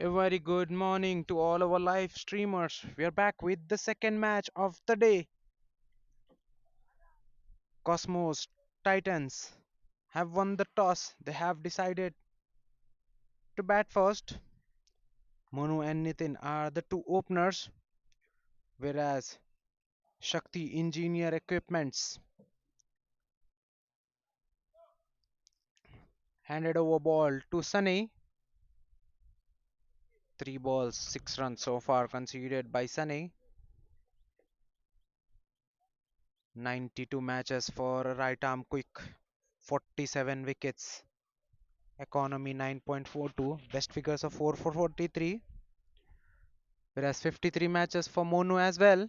A very good morning to all our live streamers. We are back with the second match of the day. Cosmos Titans have won the toss. They have decided to bat first. Monu and Nitin are the two openers, whereas Shakthi Engineer Equipments handed over ball to Sunny. Three balls, 6 runs so far conceded by Sunny. 92 matches for right arm quick. 47 wickets. Economy 9.42, best figures of 4 for 43, whereas 53 matches for Monu as well,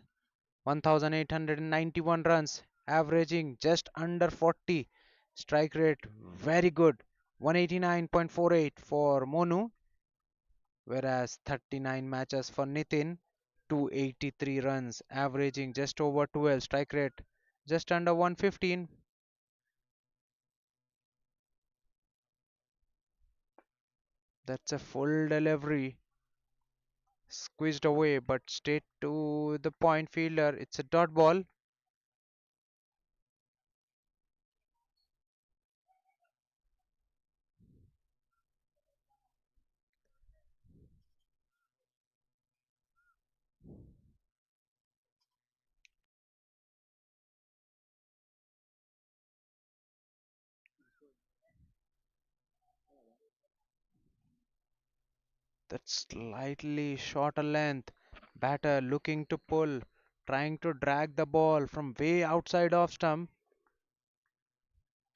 1891 runs, averaging just under 40, strike rate very good, 189.48 for Monu, whereas 39 matches for Nitin, 283 runs, averaging just over 12, strike rate just under 115. That's a full delivery. Squeezed away, but straight to the point fielder. It's a dot ball. That's slightly shorter length. Batter looking to pull, trying to drag the ball from way outside off stump.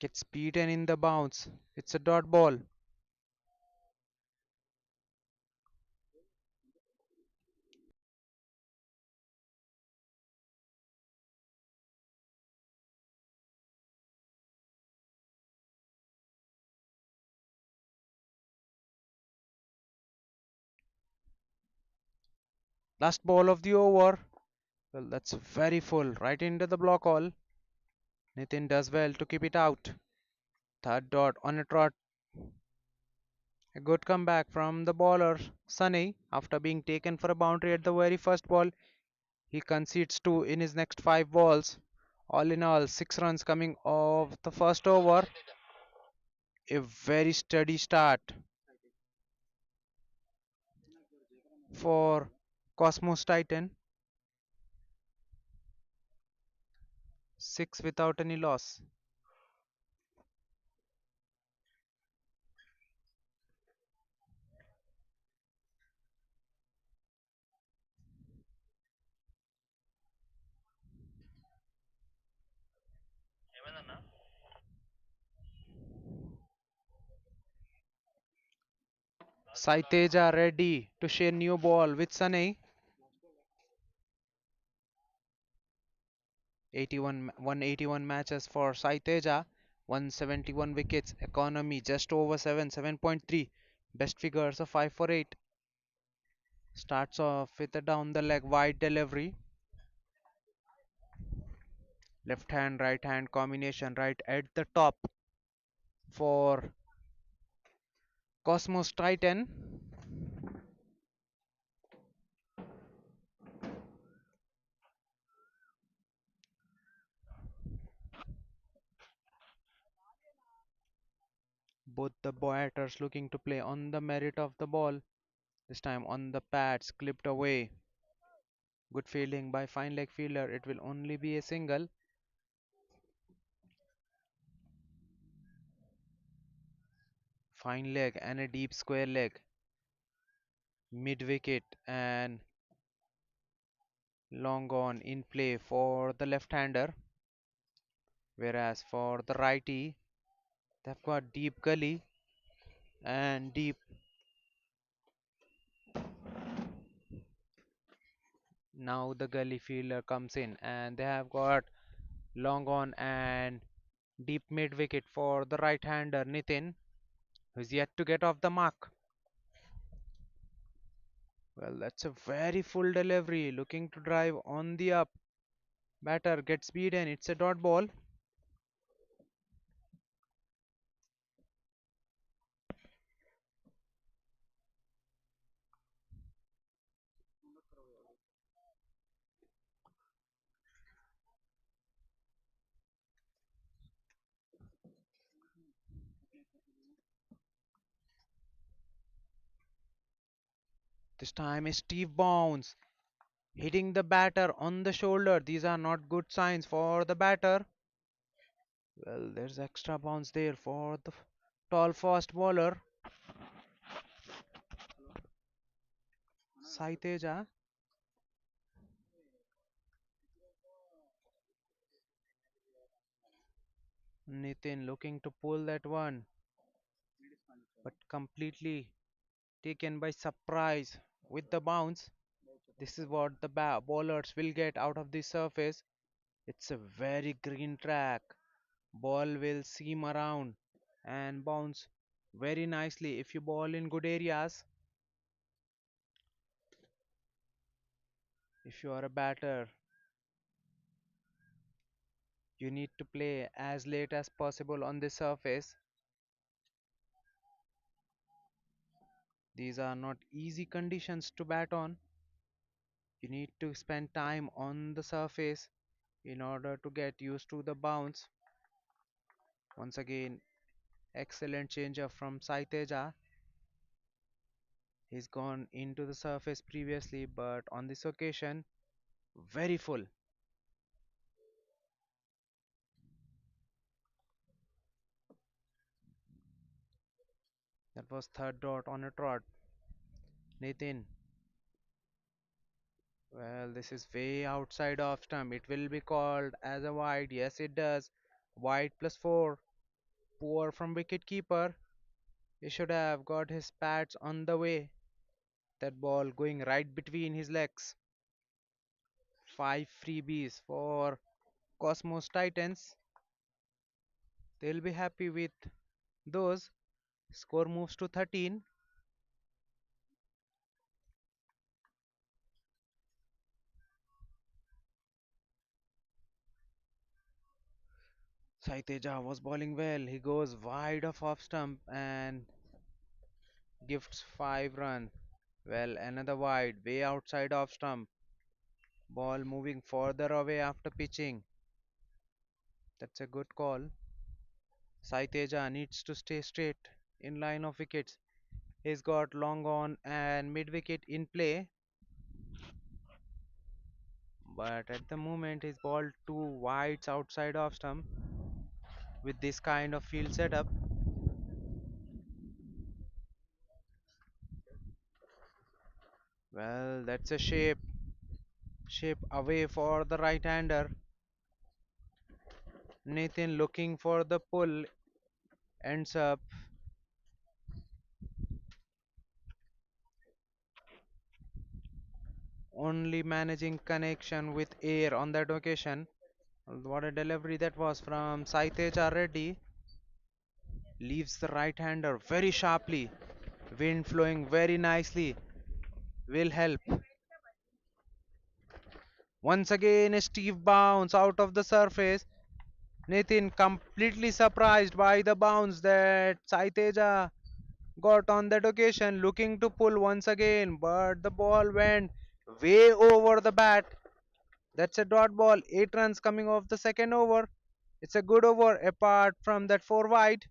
Gets beaten in the bounce. It's a dot ball. Last ball of the over. Well, that's very full. Right into the block hole. Nitin does well to keep it out. Third dot on a trot. A good comeback from the bowler, Sunny, after being taken for a boundary at the very first ball. He concedes two in his next five balls. All in all, 6 runs coming off the first over. A very steady start for Cosmos Titan. Six without any loss. Saiteja ready to share new ball with Sunny. 181 matches for Saiteja. 171 wickets. Economy just over 7, 7.3. Best figures of 5 for 8. Starts off with a down the leg wide delivery. Left hand, right hand combination right at the top for Cosmos Titan. Both the batters looking to play on the merit of the ball. This time on the pads, clipped away. Good fielding by fine leg fielder. It will only be a single. Fine leg and a deep square leg. Mid wicket and long on in play for the left hander. Whereas for the righty, they've got deep gully and deep. Now the gully fielder comes in and they have got long on and deep mid wicket for the right hander Nitin, who's yet to get off the mark. Well, that's a very full delivery. Looking to drive on the up. Batter gets beaten. It's a dot ball. This time Steve bounce, hitting the batter on the shoulder. These are not good signs for the batter. Well, there's extra bounce there for the tall fast bowler, Saiteja. Nitin looking to pull that one, but completely taken by surprise with the bounce. This is what the bowlers will get out of the surface. It's a very green track. Ball will seam around and bounce very nicely if you ball in good areas. If you are a batter, you need to play as late as possible on the surface. These are not easy conditions to bat on. You need to spend time on the surface in order to get used to the bounce. Once again, excellent changer from Saiteja. He's gone into the surface previously, but on this occasion, very full. That was third dot on a trot. Nathan, well, this is way outside off stump. It will be called as a wide. Yes, it does. Wide plus four. Poor from wicket keeper. He should have got his pads on the way. That ball going right between his legs. Five freebies for Cosmos Titans. They'll be happy with those. Score moves to 13. Saiteja was bowling well. He goes wide of off stump and gifts 5 run. Well, another wide, way outside off stump. Ball moving further away after pitching. That's a good call. Saiteja needs to stay straight in line of wickets. He's got long on and mid wicket in play, but at the moment he's balled two wides outside off stump. With this kind of field setup, well, that's a shape away for the right hander. Nathan looking for the pull ends up only managing connection with air on that occasion. What a delivery that was from Saiteja Reddy. Leaves the right hander very sharply. Wind flowing very nicely will help. Once again, Steve bounce out of the surface. Nathan completely surprised by the bounce that Saiteja got on that occasion, looking to pull once again, but the ball went way over the bat. That's a dot ball. 8 runs coming off the second over. It's a good over apart from that 4 wide.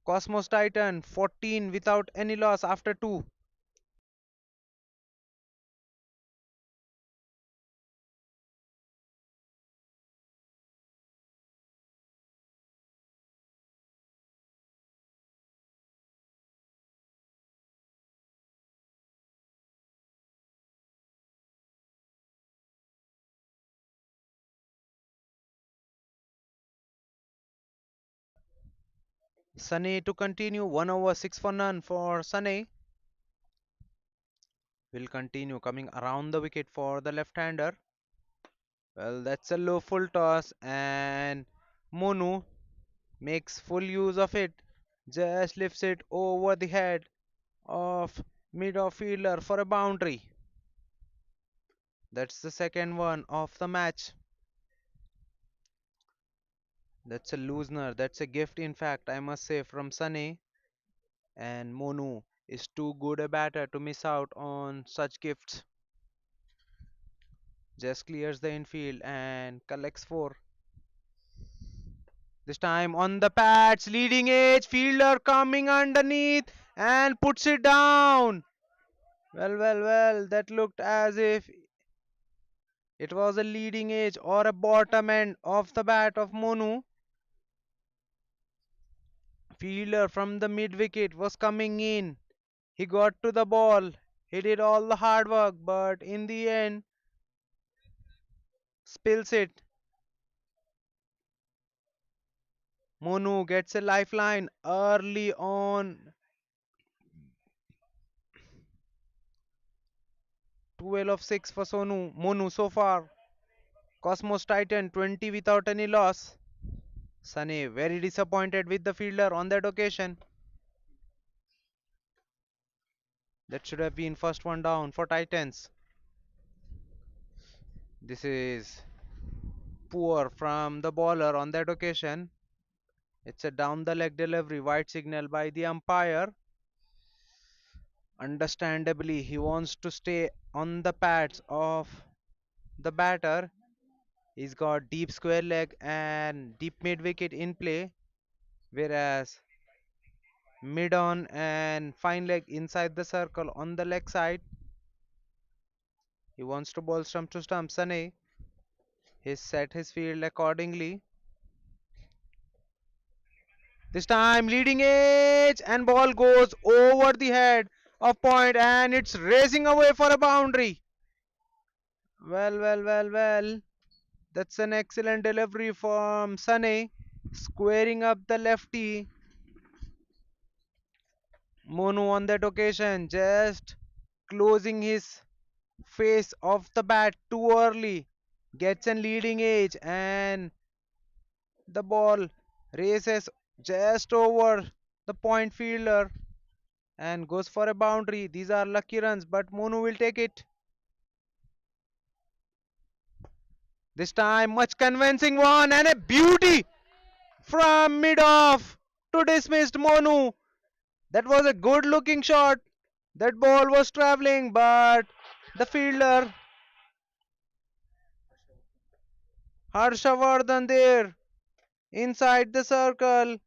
Cosmos Titan 14 without any loss after 2. Sunny to continue 1 over 6 for none for Sunny. Will continue coming around the wicket for the left hander. Well, that's a low full toss and Monu makes full use of it. Just lifts it over the head of mid fielder for a boundary. That's the second one of the match. That's a loosener. That's a gift, in fact, I must say, from Sunny. And Monu is too good a batter to miss out on such gifts. Just clears the infield and collects 4. This time on the pads, leading edge, fielder coming underneath and puts it down. Well, that looked as if it was a leading edge or a bottom end of the bat of Monu. Fielder from the mid wicket was coming in. He got to the ball. He did all the hard work, but in the end, spills it. Monu gets a lifeline early on. 12 of 6 for Monu so far. Cosmos Titan 20 without any loss. Sunny very disappointed with the fielder on that occasion. That should have been first one down for Titans. This is poor from the bowler on that occasion. It's a down the leg delivery, white signal by the umpire. Understandably, he wants to stay on the pads of the batter. He's got deep square leg and deep mid wicket in play, whereas mid on and fine leg inside the circle on the leg side. He wants to bowl stump to stump. Sunny, he's set his field accordingly. This time leading edge and ball goes over the head of point and it's racing away for a boundary. Well. That's an excellent delivery from Sane, squaring up the lefty. Monu on that occasion just closing his face off the bat too early. Gets an leading edge and the ball races just over the point fielder and goes for a boundary. These are lucky runs, but Monu will take it. This time, much convincing one and a beauty from mid off to dismissed Monu. That was a good looking shot. That ball was traveling, but the fielder Harshavardhan there inside the circle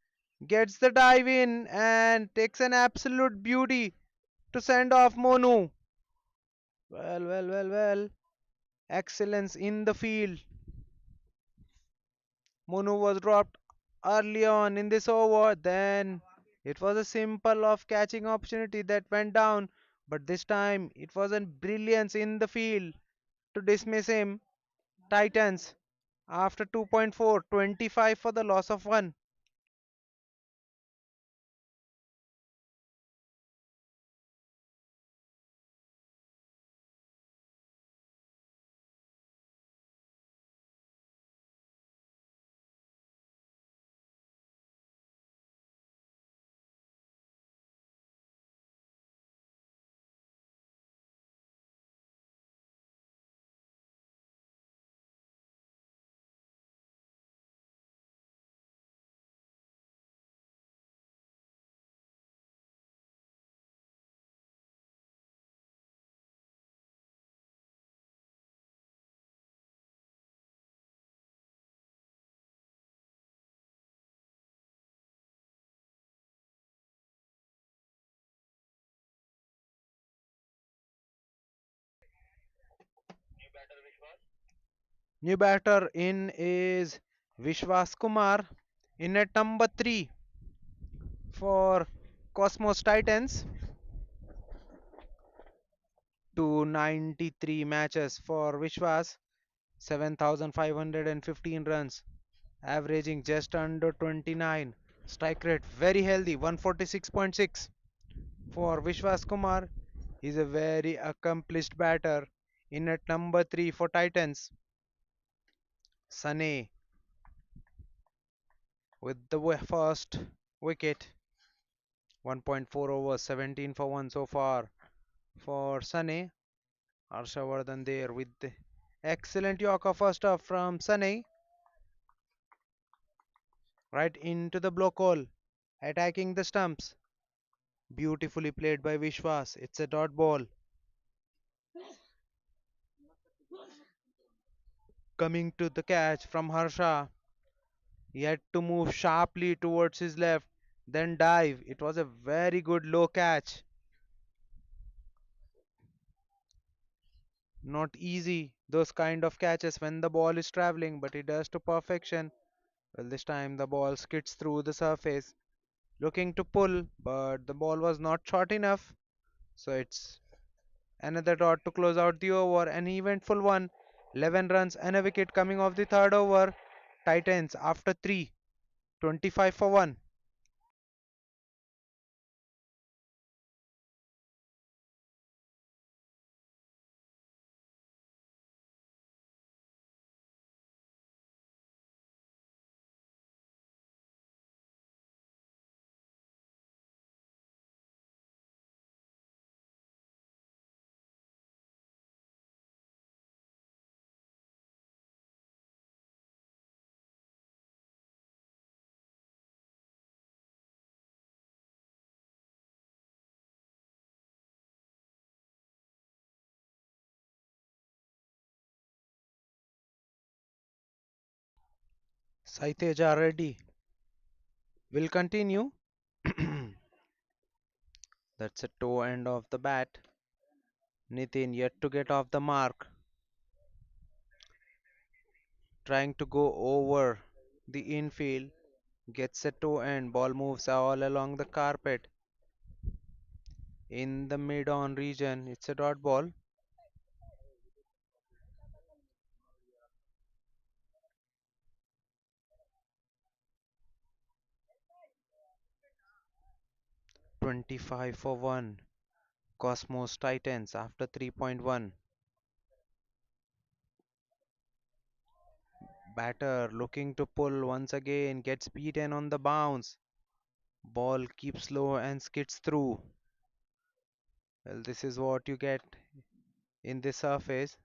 gets the dive in and takes an absolute beauty to send off Monu. Well. Excellence in the field. Monu was dropped early on in this over. Then it was a simple of catching opportunity that went down. But this time it was a brilliance in the field to dismiss him. Titans after 2.4, 25 for the loss of 1. New batter in is Vishwas Kumar in at number 3 for Cosmos Titans. 293 matches for Vishwas, 7,515 runs, averaging just under 29. Strike rate very healthy, 146.6 for Vishwas Kumar. He's a very accomplished batter in at number 3 for Titans. Sane with the first wicket, 1.4 overs, 17 for 1 so far for Sane. Harshavardhan there with the excellent Yorker first off from Sane, right into the block hole, attacking the stumps. Beautifully played by Vishwas. It's a dot ball. Coming to the catch from Harsha. He had to move sharply towards his left, then dive. It was a very good low catch. Not easy, those kind of catches when the ball is traveling, but he does to perfection. Well, this time the ball skids through the surface, looking to pull, but the ball was not short enough. So it's another dot to close out the over. An eventful one. 11 runs and a wicket coming off the third over. Titans after 3, 25 for 1. Saiteja Reddy will continue. That's a toe end of the bat. Nitin yet to get off the mark, trying to go over the infield, gets a toe end, ball moves all along the carpet in the mid on region. It's a dot ball. 25 for 1. Cosmos Titans after 3.1. Batter looking to pull once again, gets beaten on the bounce. Ball keeps low and skids through. Well, this is what you get in this surface.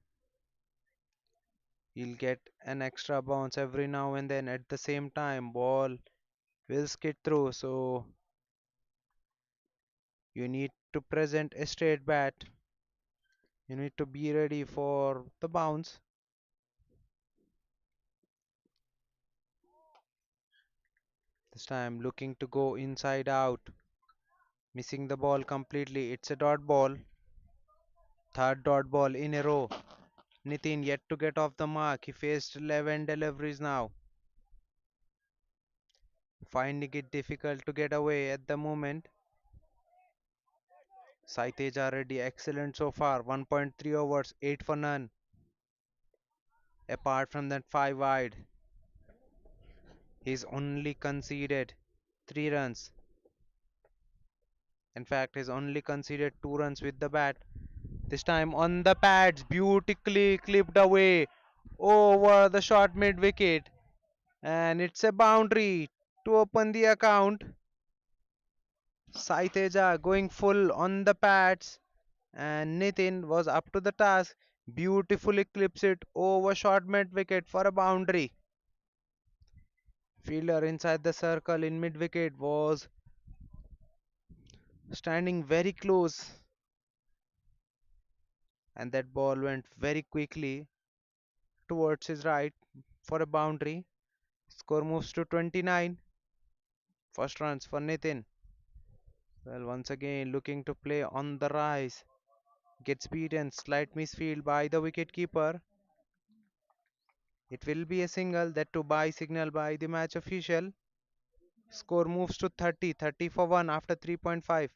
You'll get an extra bounce every now and then. At the same time, ball will skid through, so you need to present a straight bat. You need to be ready for the bounce. This time looking to go inside out, missing the ball completely. It's a dot ball. Third dot ball in a row. Nitin yet to get off the mark. He faced 11 deliveries now, finding it difficult to get away at the moment. Saitej already excellent so far. 1.3 overs, 8 for none. Apart from that 5 wide, he's only conceded 3 runs. In fact, he's only conceded 2 runs with the bat. This time on the pads, beautifully clipped away over the short mid wicket. And it's a boundary to open the account. Saiteja going full on the pads, and Nitin was up to the task. Beautifully clips it over short mid wicket for a boundary. Fielder inside the circle in mid wicket was standing very close, and that ball went very quickly towards his right for a boundary. Score moves to 29. First runs for Nitin. Well, once again looking to play on the rise. Gets beaten, slight misfield by the wicketkeeper. It will be a single, that to buy signal by the match official. Score moves to 30, 30 for 1 after 3.5.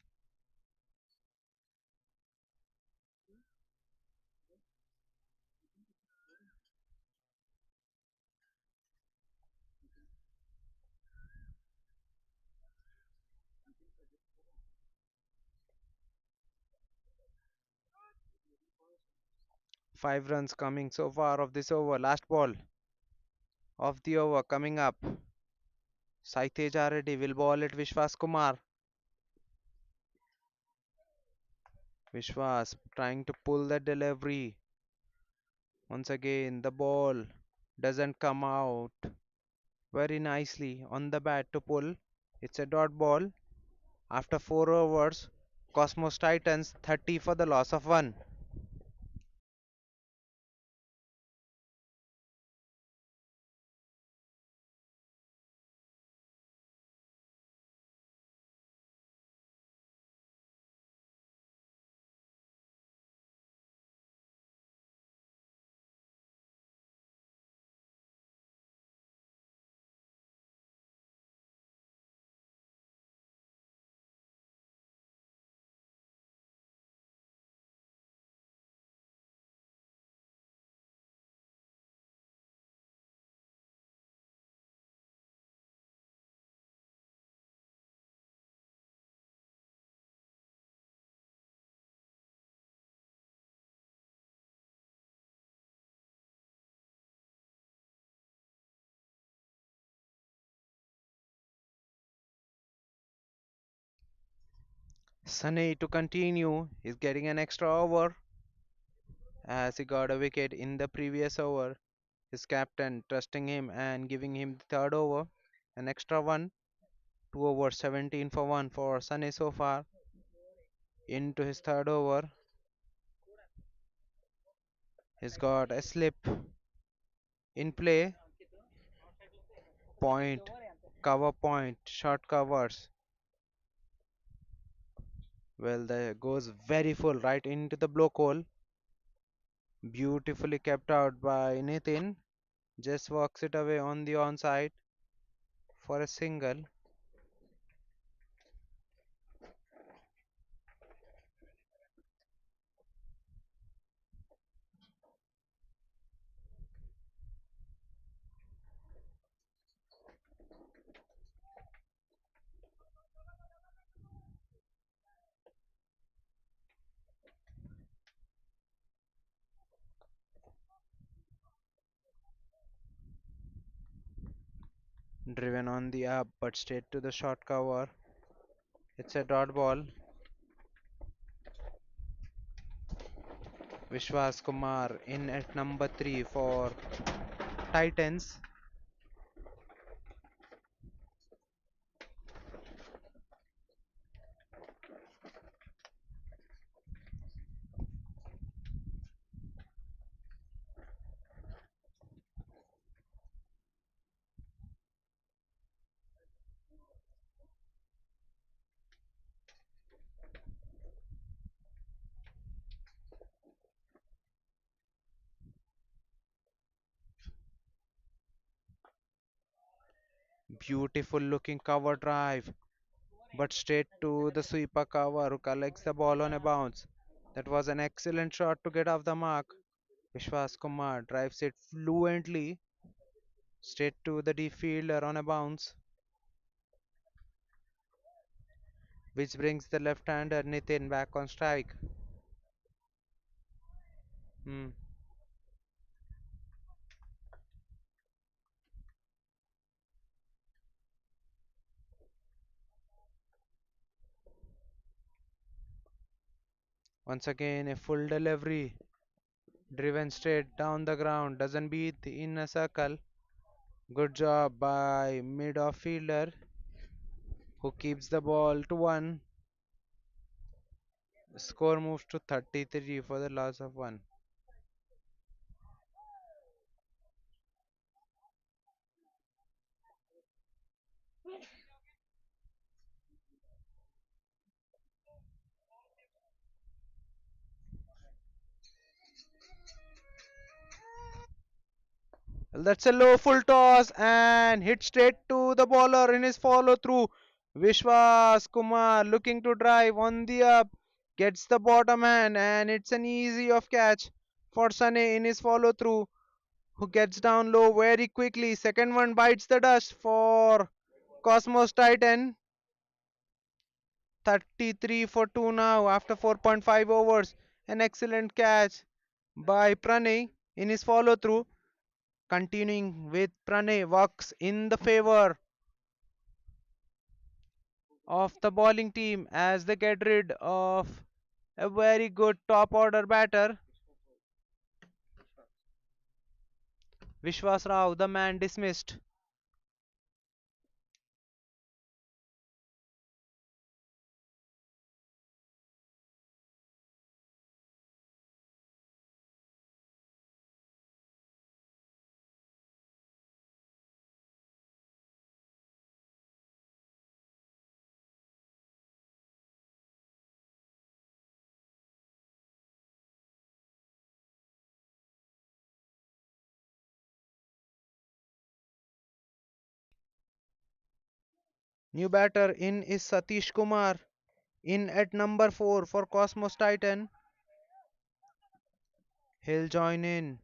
5 runs coming so far of this over. Last ball of the over coming up. Saitej already will ball it Vishwas Kumar. Vishwas trying to pull the delivery. Once again, the ball doesn't come out very nicely on the bat to pull. It's a dot ball. After 4 overs, Cosmos Titans 30 for the loss of 1. Sunny to continue. He's getting an extra over as he got a wicket in the previous over. His captain trusting him and giving him the third over, an extra one. 2 over 17 for 1 for Sunny so far. Into his third over, he's got a slip in play. Point, cover point, short covers. Well, that goes very full right into the block hole. Beautifully kept out by Nitin. Just walks it away on the onside for a single. Driven on the up, but straight to the short cover. It's a dot ball. Vishwas Kumar in at number 3 for Titans. Beautiful looking cover drive, but straight to the sweeper cover who collects the ball on a bounce. That was an excellent shot to get off the mark. Vishwas Kumar drives it fluently straight to the deep fielder on a bounce, which brings the left-hander Nitin back on strike. Hmm. Once again, a full delivery, driven straight down the ground, doesn't beat in a circle. Good job by mid-off fielder who keeps the ball to 1. Score moves to 33 for the loss of 1. Well, that's a low full toss and hit straight to the bowler in his follow through. Vishwas Kumar looking to drive on the up, gets the bottom hand, and it's an easy off catch for Sane in his follow through, who gets down low very quickly. Second one bites the dust for Cosmos Titan. 33 for 2 now after 4.5 overs. An excellent catch by Pranay in his follow through. Continuing with Pranay works in the favor of the bowling team as they get rid of a very good top order batter. Vishwas Rao, the man dismissed. New batter in is Satish Kumar in at number 4 for Cosmos Titan. He'll join in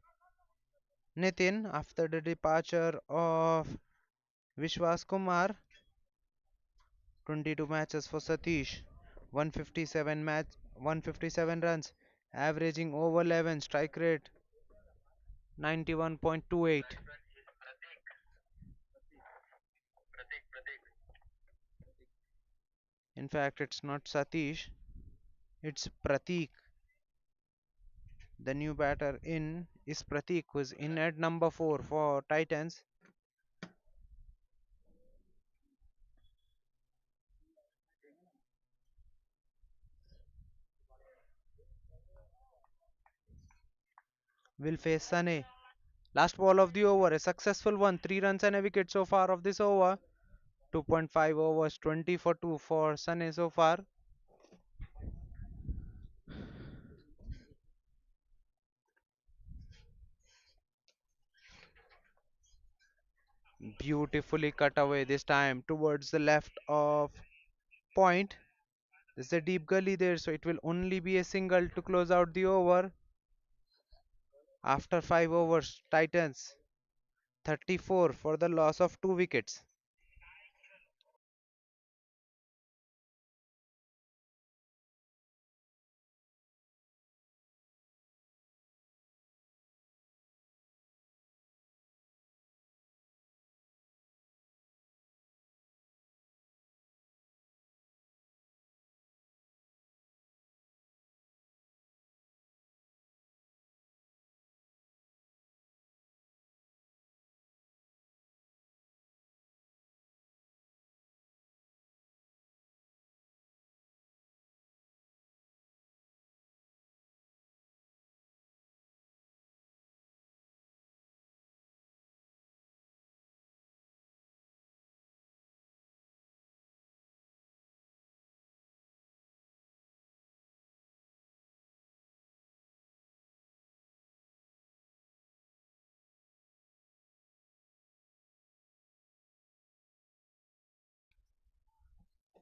Nitin after the departure of Vishwas Kumar. 22 matches for Satish. 157 runs, averaging over 11, strike rate 91.28. In fact, it's not Satish, it's Pratik. The new batter in is Pratik, who's in at number 4 for Titans. Will face Sane. Last ball of the over, a successful one. 3 runs and a wicket so far of this over. 2.5 overs, 20 for 2 for Sane so far. Beautifully cut away this time towards the left of point. There's a deep gully there, so it will only be a single to close out the over. After 5 overs, Titans 34 for the loss of 2 wickets.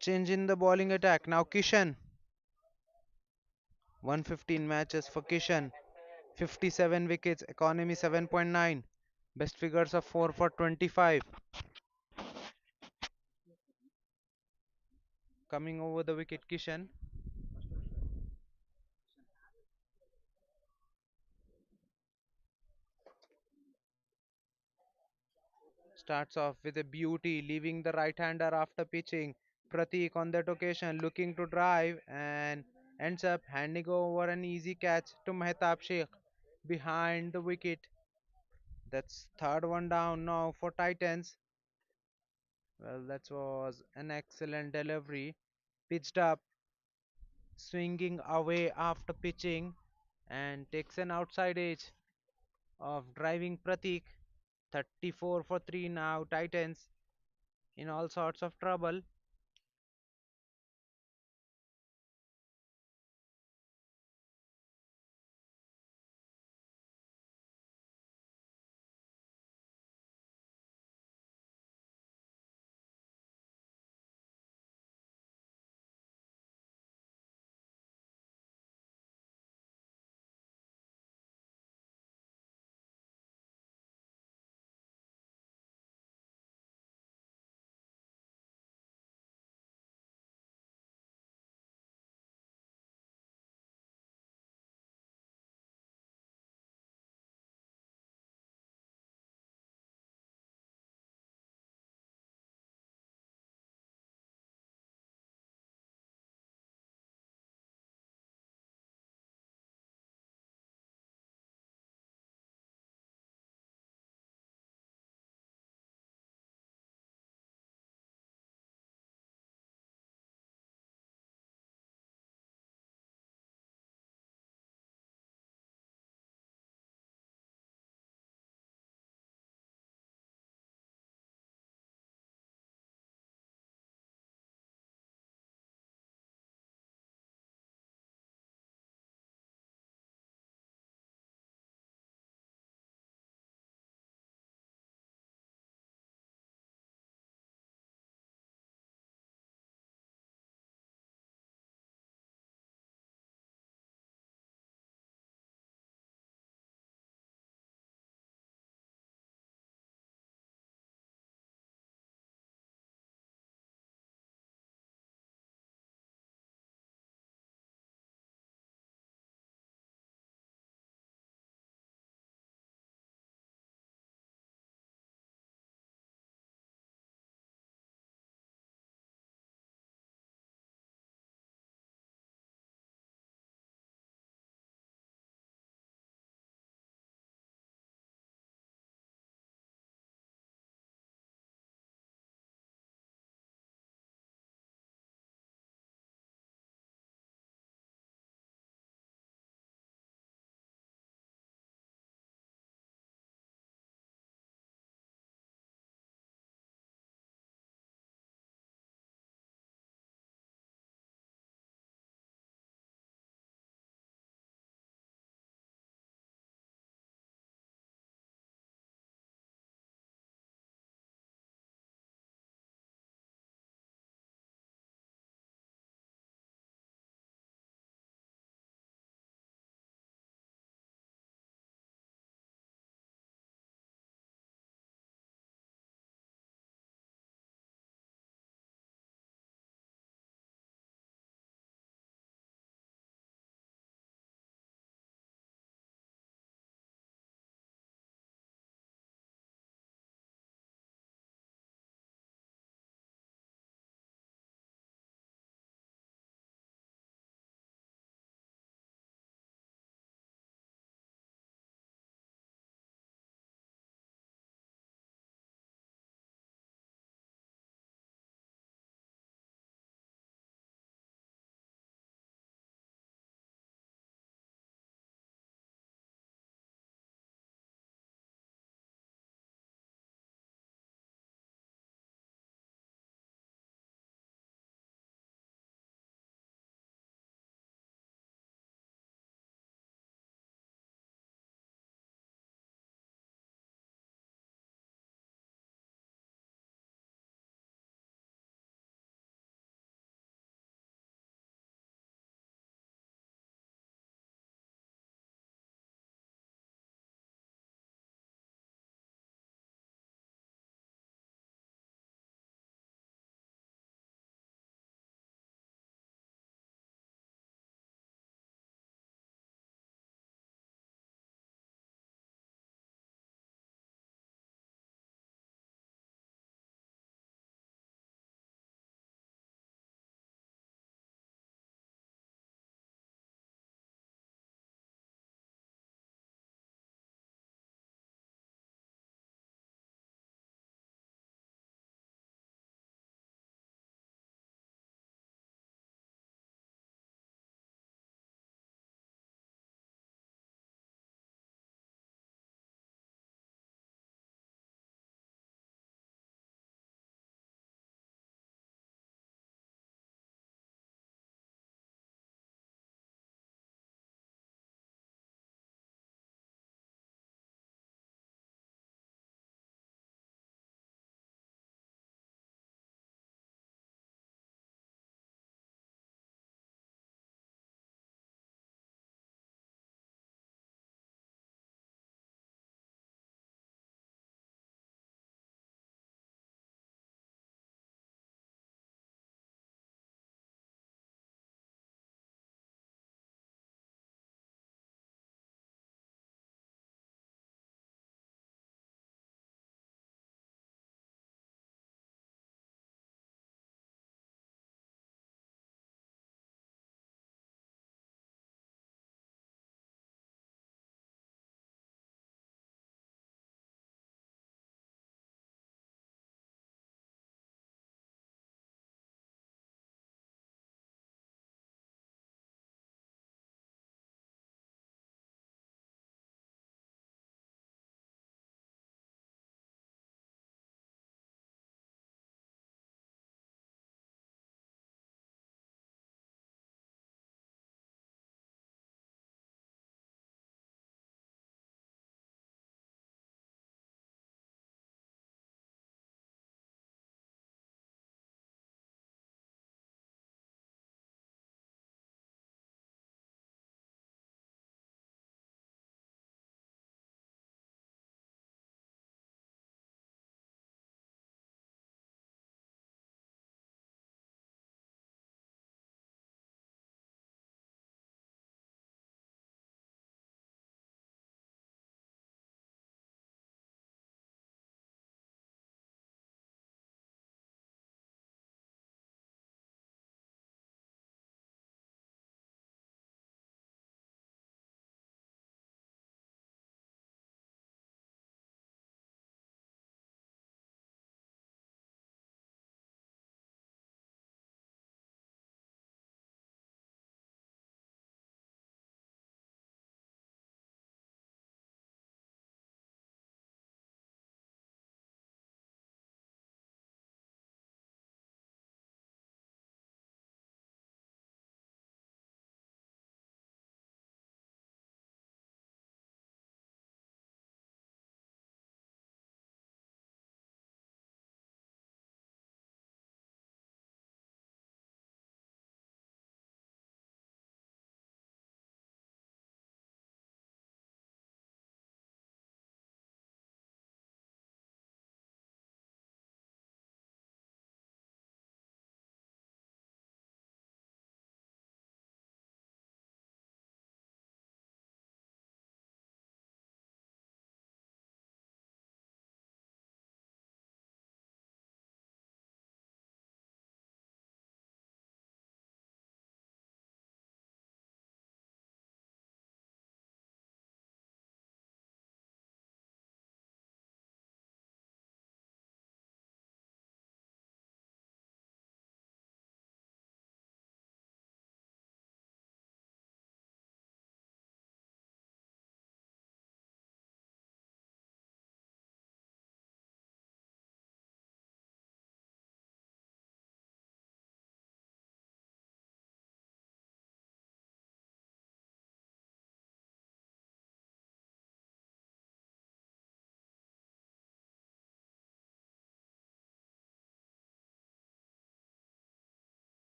Change in the bowling attack. Now Kishan. 115 matches for Kishan. 57 wickets. Economy 7.9. Best figures of 4 for 25. Coming over the wicket, Kishan. Starts off with a beauty, leaving the right-hander after pitching. Pratik on that occasion looking to drive and ends up handing over an easy catch to Mehtab Sheikh behind the wicket. That's third one down now for Titans. Well, that was an excellent delivery. Pitched up, swinging away after pitching, and takes an outside edge of driving Pratik. 34 for 3 now. Titans in all sorts of trouble.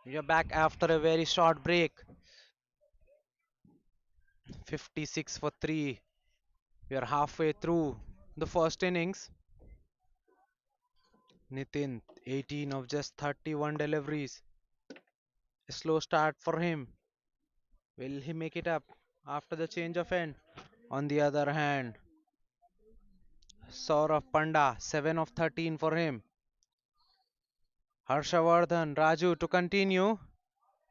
We are back after a very short break. 56 for 3. We are halfway through the first innings. Nitin, 18 of just 31 deliveries. A slow start for him. Will he make it up after the change of end? On the other hand, Saurav Panda, 7 of 13 for him. Harshavardhan, Raju to continue.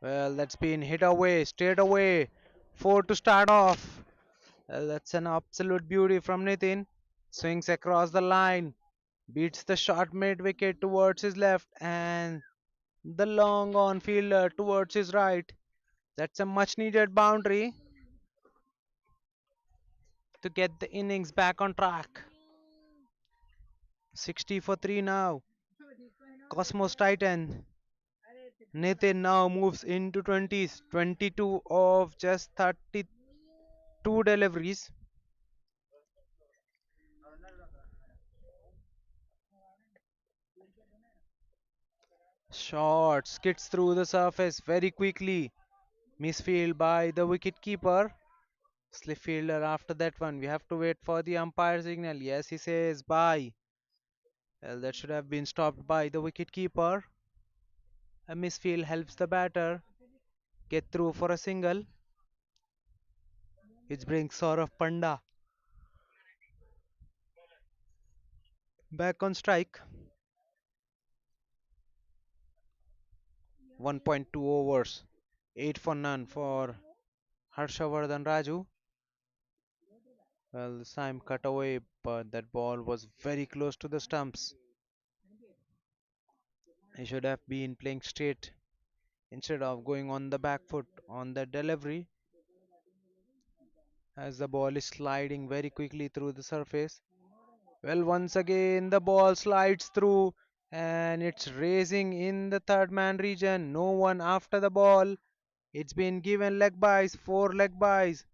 Well, that's been hit away, straight away. 4 to start off. Well, that's an absolute beauty from Nitin. Swings across the line, beats the short mid wicket towards his left, and the long on fielder towards his right. That's a much needed boundary to get the innings back on track. 60 for 3 now. Cosmos Titan. Nathan now moves into 20s. 22 of just 32 deliveries. Shot skids through the surface very quickly. Misfield by the wicket keeper. Slip fielder after that one. We have to wait for the umpire signal. Yes, he says bye. Well, that should have been stopped by the wicket keeper. A misfield helps the batter get through for a single, which brings Saurav Panda back on strike. 1.2 overs, 8 for none for Harshavardhan Raju. Well, this time cut away, but that ball was very close to the stumps. He should have been playing straight instead of going on the back foot on the delivery, as the ball is sliding very quickly through the surface. Well, once again, the ball slides through and it's racing in the third man region. No one after the ball. It's been given leg byes, 4 leg byes.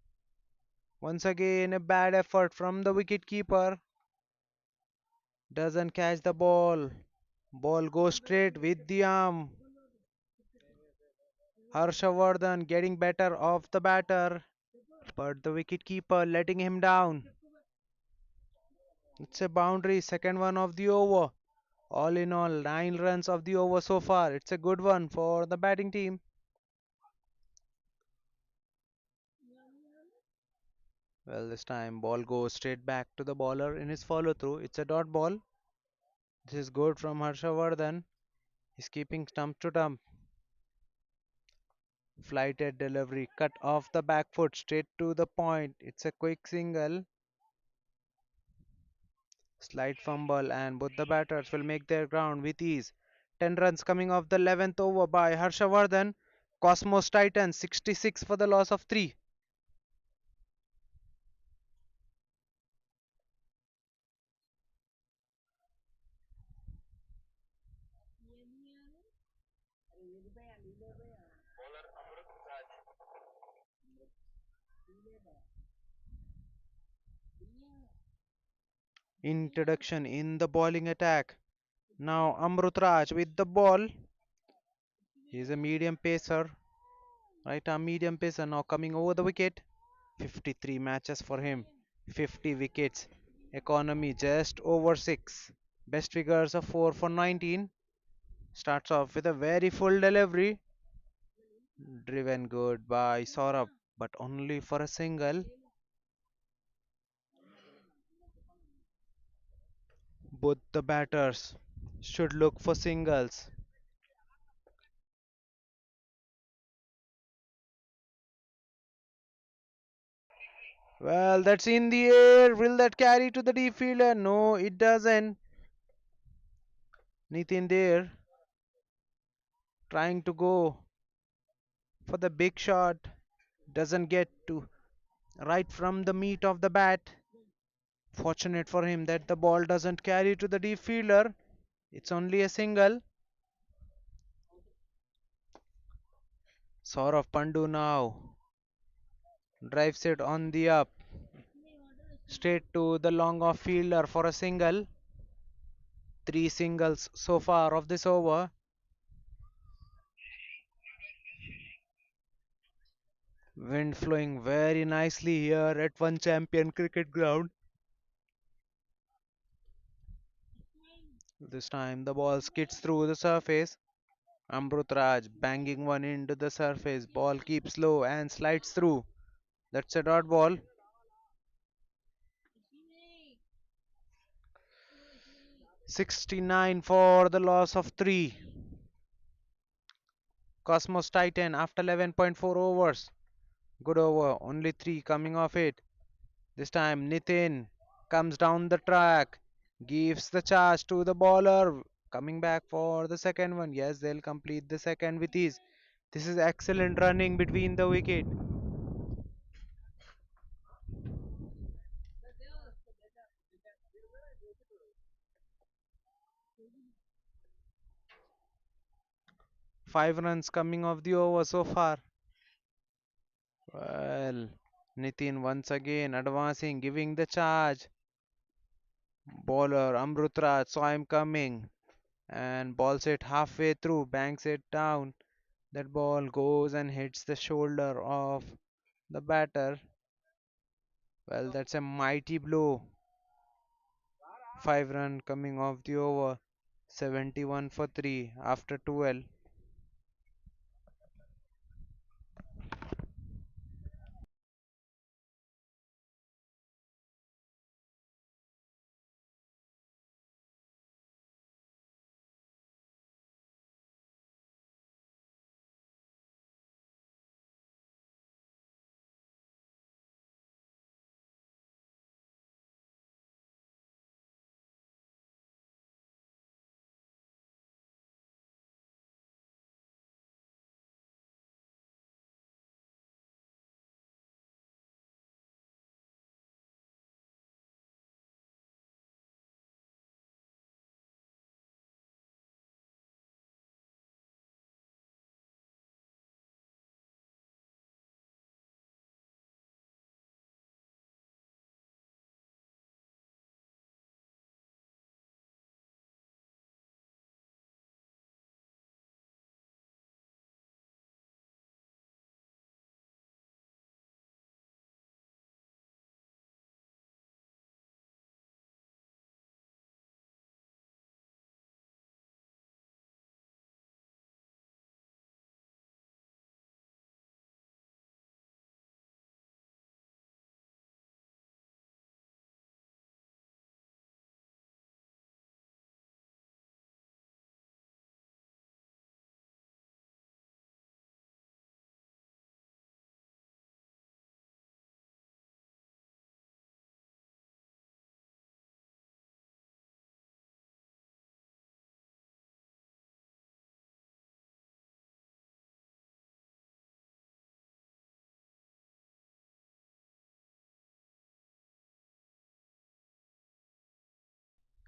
Once again, a bad effort from the wicket keeper. Doesn't catch the ball. Ball goes straight with the arm. Harshavardhan getting better off the batter, but the wicket keeper letting him down. It's a boundary, second one of the over. All in all, 9 runs of the over so far. It's a good one for the batting team. Well, this time ball goes straight back to the bowler in his follow through. It's a dot ball. This is good from Harshavardhan. He's keeping stump to stump. Flighted delivery, cut off the back foot straight to the point. It's a quick single. Slight fumble, and both the batters will make their ground with ease. 10 runs coming off the 11th over by Harshavardhan. Cosmos Titans 66 for the loss of 3. Introduction in the bowling attack. Now Amrut Raj with the ball. He's a medium pacer. Right arm medium pacer now coming over the wicket. 53 matches for him. 50 wickets. Economy just over 6. Best figures of 4 for 19. Starts off with a very full delivery. Driven good by Saurabh, but only for a single. Both the batters should look for singles. Well, that's in the air. Will that carry to the deep fielder? No, it doesn't. Nitin there trying to go for the big shot. Doesn't get to right from the meat of the bat. Fortunate for him that the ball doesn't carry to the deep fielder. It's only a single. Saurav Pandu now drives it on the up. Straight to the long off fielder for a single. 3 singles so far of this over. Wind flowing very nicely here at one champion cricket ground. This time the ball skids through the surface. Amrutraj banging one into the surface. Ball keeps low and slides through. That's a dot ball. 69 for the loss of 3. Cosmos Titan after 11.4 overs. Good over, only 3 coming off it. This time Nitin comes down the track, gives the charge to the bowler. Coming back for the second one. Yes, they'll complete the second with ease. This is excellent running between the wicket. 5 runs coming off the over so far. Well, Nitin once again advancing, giving the charge. Bowler Amrutraj saw him coming and balls it halfway through, banks it down. That ball goes and hits the shoulder of the batter. Well, that's a mighty blow. 5 run coming off the over. 71 for 3 after 12.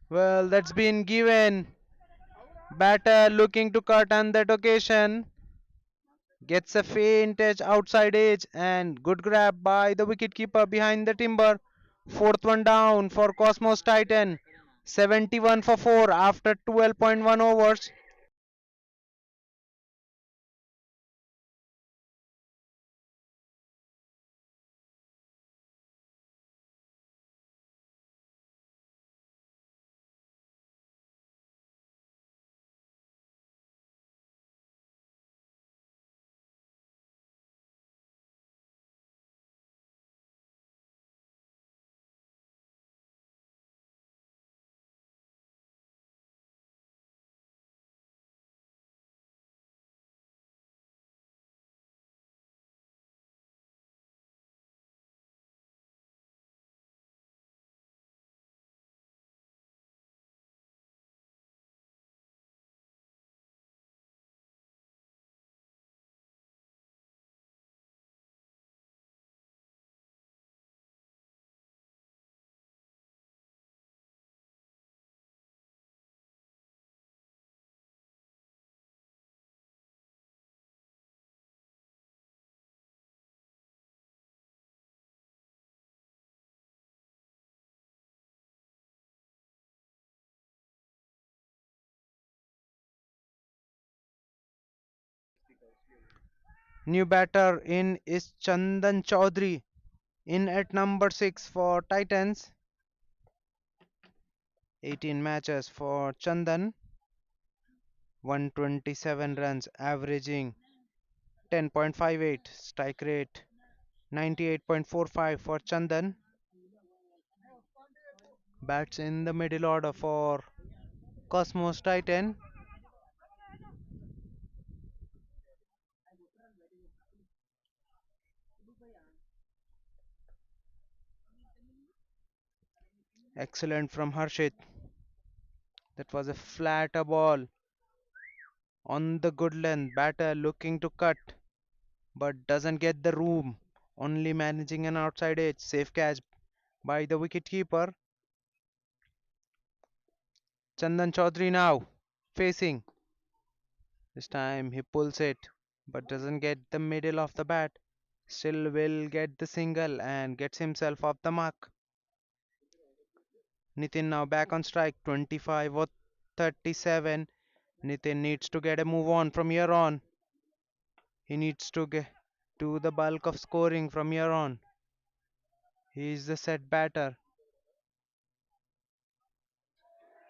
Well, that's been given. Batter looking to cut on that occasion. Gets a faint edge outside edge and good grab by the wicketkeeper behind the timber. Fourth one down for Cosmos Titan. 71 for 4 after 12.1 overs. New batter in is Chandan Chaudhary in at number 6 for Titans. 18 matches for Chandan, 127 runs, averaging 10.58, strike rate 98.45 for Chandan. Bats in the middle order for Cosmos Titan. Excellent from Harshit. That was a flatter ball on the good length. Batter looking to cut but doesn't get the room. Only managing an outside edge. Safe catch by the wicketkeeper. Chandan Chaudhary now facing. This time he pulls it but doesn't get the middle of the bat. Still will get the single and gets himself off the mark. Nitin now back on strike, 25 or 37. Nitin needs to get a move on from here on. He needs to get do the bulk of scoring from here on. He is the set batter.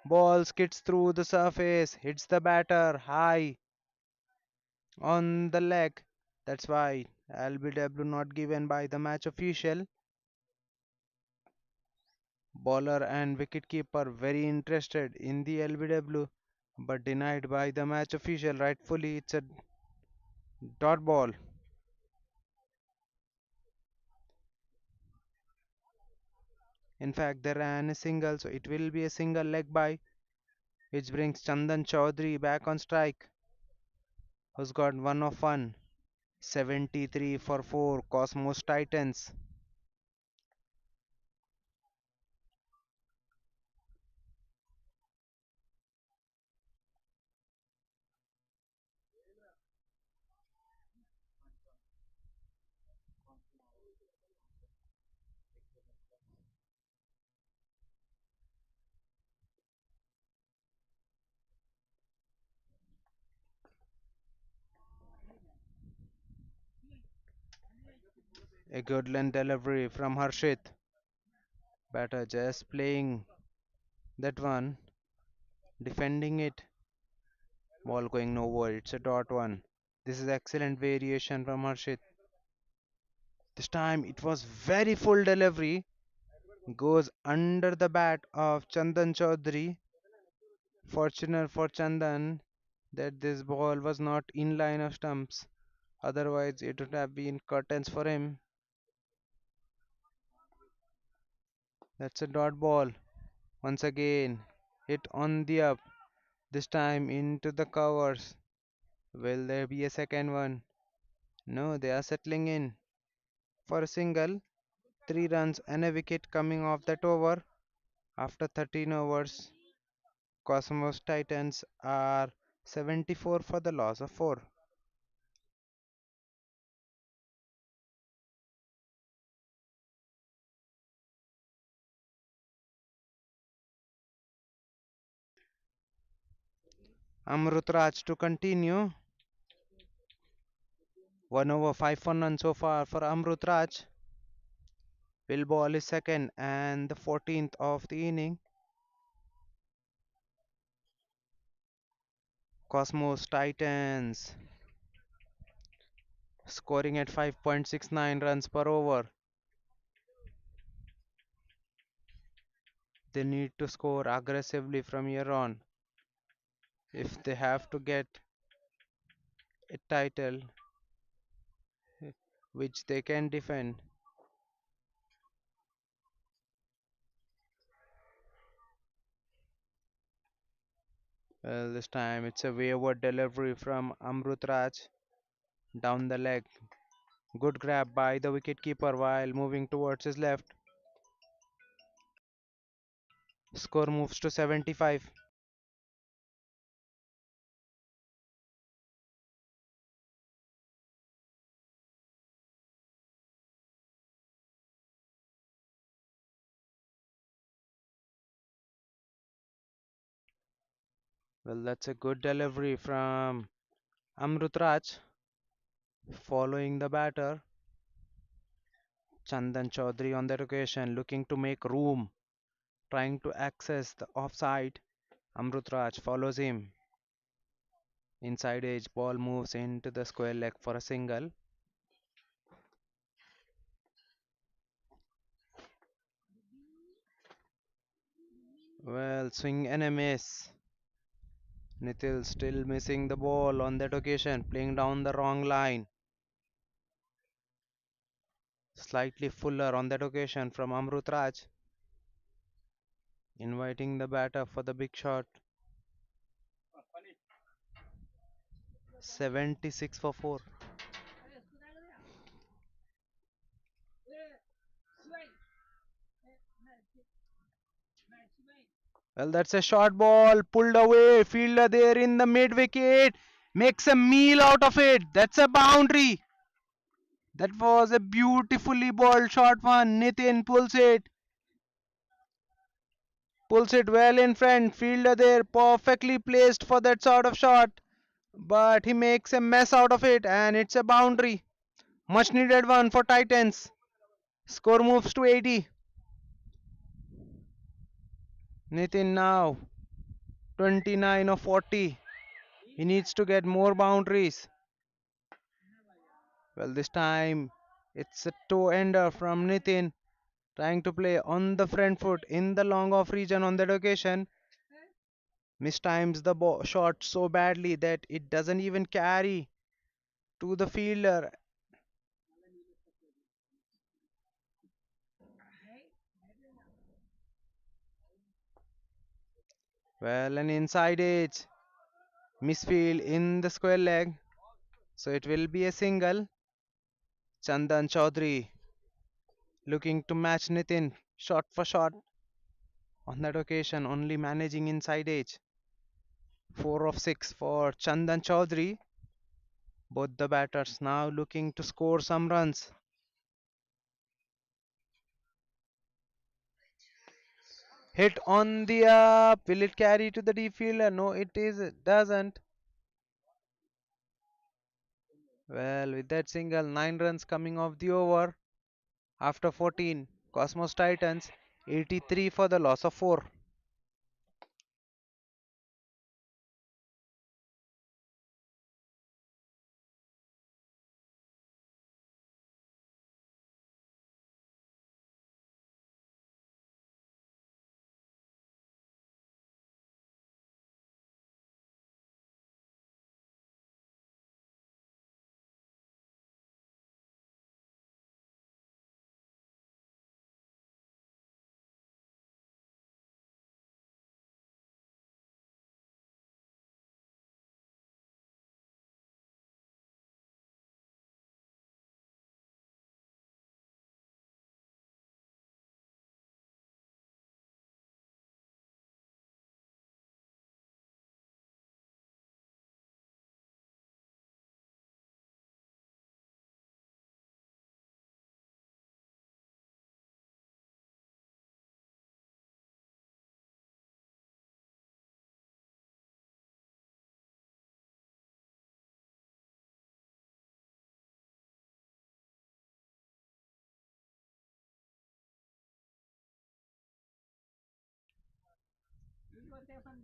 Ball skids through the surface, hits the batter high on the leg. That's why LBW not given by the match official. Bowler and wicketkeeper very interested in the LBW but denied by the match official. Rightfully, it's a dot ball. In fact, they ran a single, so it will be a single leg by, which brings Chandan Chaudhary back on strike, who's got one of one. 73 for 4 Cosmos Titans. A good length delivery from Harshit. Batter just playing that one, defending it. Ball going nowhere. It's a dot one. This is excellent variation from Harshit. This time it was very full delivery. Goes under the bat of Chandan Chaudhary. Fortunate for Chandan that this ball was not in line of stumps. Otherwise, it would have been curtains for him. That's a dot ball. Once again, hit on the up. This time into the covers. Will there be a second one? No, they are settling in for a single. 3 runs and a wicket coming off that over. After 13 overs, Cosmos Titans are 74 for the loss of 4. Amrutraj to continue. 1 over 5 for none so far for Amrutraj. Will ball is second and the 14th of the inning. Cosmos Titans scoring at 5.69 runs per over. They need to score aggressively from here on if they have to get a title which they can defend. Well, this time it's a wayward delivery from Amrut Raj down the leg. Good grab by the wicketkeeper while moving towards his left. Score moves to 75. Well, that's a good delivery from Amrut Raj. Following the batter, Chandan Chaudhary on that occasion looking to make room, trying to access the offside. Amrutraj follows him. Inside edge, ball moves into the square leg for a single. Well, swing and a miss. Nitil still missing the ball on that occasion, playing down the wrong line. Slightly fuller on that occasion from Amrut Raj, inviting the batter for the big shot. 76 for 4. Well, that's a short ball, pulled away. Fielder there in the mid wicket makes a meal out of it. That's a boundary. That was a beautifully balled short one. Nitin pulls it well in front. Fielder there perfectly placed for that sort of shot, but he makes a mess out of it, and it's a boundary. Much needed one for Titans. Score moves to 80. Nitin now 29 of 40. He needs to get more boundaries. Well, this time it's a toe ender from Nitin, trying to play on the front foot in the long off region on that occasion. Mistimes the shot so badly that it doesn't even carry to the fielder. Well, an inside edge misfield in the square leg, so it will be a single. Chandan Chaudhary looking to match Nitin shot for shot on that occasion, only managing inside edge. 4 of 6 for Chandan Chaudhary. Both the batters now looking to score some runs. Hit on the up. Will it carry to the deep fielder? No, it doesn't. Well, with that single, 9 runs coming off the over after 14. Cosmos Titans 83 for the loss of 4.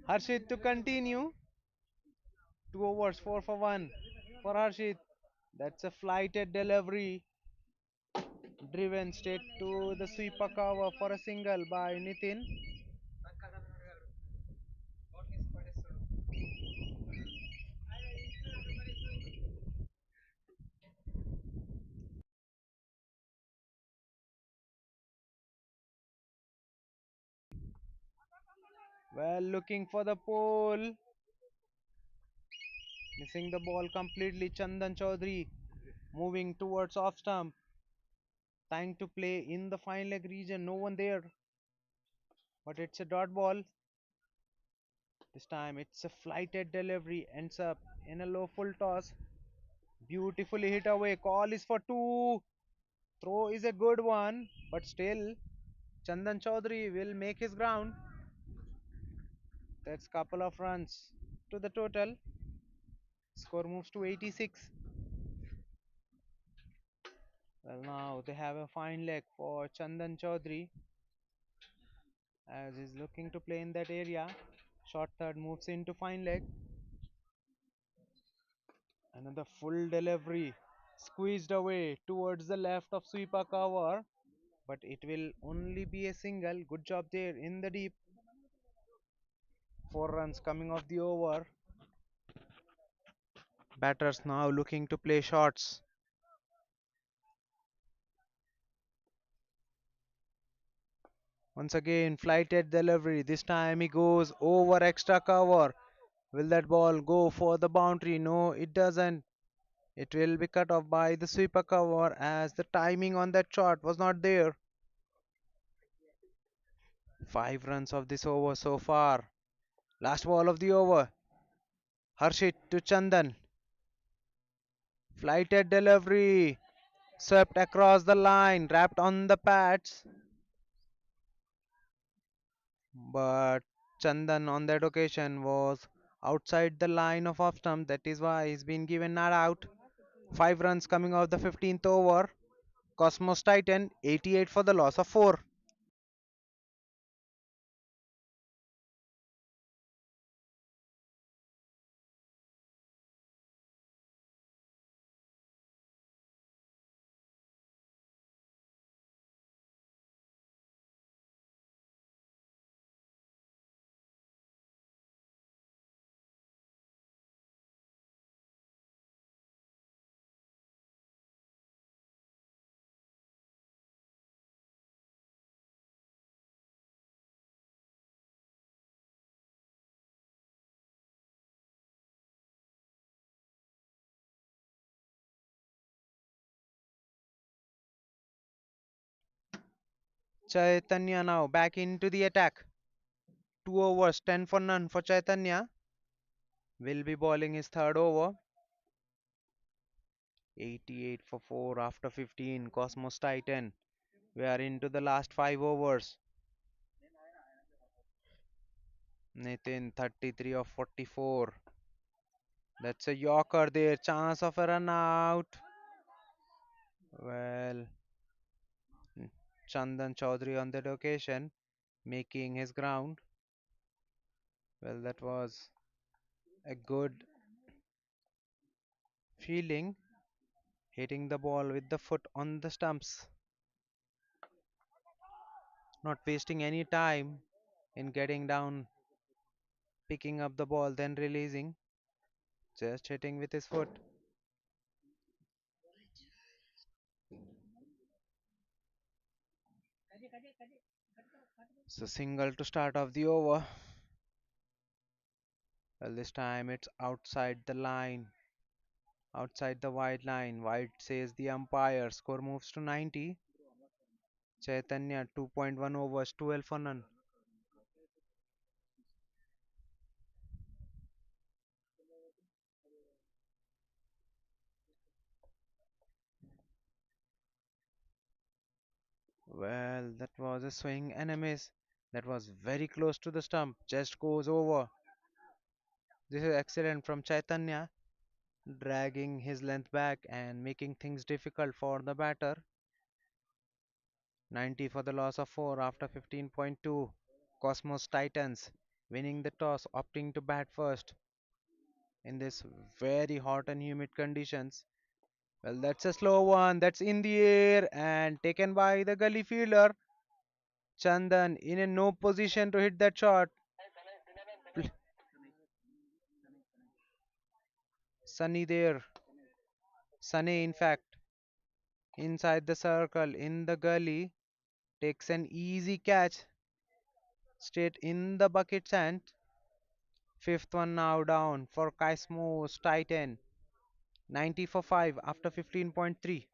Harshit to continue. 2 overs, 4 for 1 for Harshit. That's a flighted delivery driven straight to the sweeper cover for a single by Nitin. Well, looking for the pole. Missing the ball completely. Chandan Chaudhary moving towards off stump. Trying to play in the fine leg region. No one there. But it's a dot ball. This time it's a flighted delivery. Ends up in a low full toss. Beautifully hit away. Call is for 2. Throw is a good one. But still, Chandan Chaudhary will make his ground. That's couple of runs to the total. Score moves to 86. Well, now they have a fine leg for Chandan Chaudhary as he's looking to play in that area. Short third moves into fine leg. Another full delivery squeezed away towards the left of sweeper cover, but it will only be a single. Good job there in the deep. 4 runs coming off the over. Batters now looking to play shots. Once again, flighted delivery. This time he goes over extra cover. Will that ball go for the boundary? No, it doesn't. It will be cut off by the sweeper cover as the timing on that shot was not there. 5 runs of this over so far. Last ball of the over. Harshit to Chandan. Flighted delivery. Swept across the line. Wrapped on the pads. But Chandan on that occasion was outside the line of off stump. That is why he's been given not out. 5 runs coming off the 15th over. Cosmos Titan 88 for the loss of 4. Chaitanya now back into the attack. 2 overs, 10 for none for Chaitanya. Will be bowling his third over. 88 for 4 after 15. Cosmos Titan. We are into the last 5 overs. Nitin 33 of 44. That's a Yorker there. Chance of a run out. Well, Chandan Chaudhary on that occasion making his ground. Well, that was a good feeling hitting the ball with the foot on the stumps. Not wasting any time in getting down, picking up the ball, then releasing. Just hitting with his foot. So single to start off the over. Well, this time it's outside the line, outside the wide line. Wide says the umpire. Score moves to 90. Chaitanya 2.1 overs, 12 for none. Well, that was a swing and a miss. That was very close to the stump. Just goes over. This is excellent from Chaitanya, dragging his length back and making things difficult for the batter. 90 for the loss of 4 after 15.2. Cosmos Titans winning the toss, opting to bat first in this very hot and humid conditions. Well, that's a slow one. That's in the air and taken by the gully fielder. Chandan in a no position to hit that shot. Pl- Sunny there. Sunny, in fact, inside the circle in the gully, takes an easy catch straight in the bucket sand. Fifth one now down for Kosmos Titan. 90 for 5 after 15.3.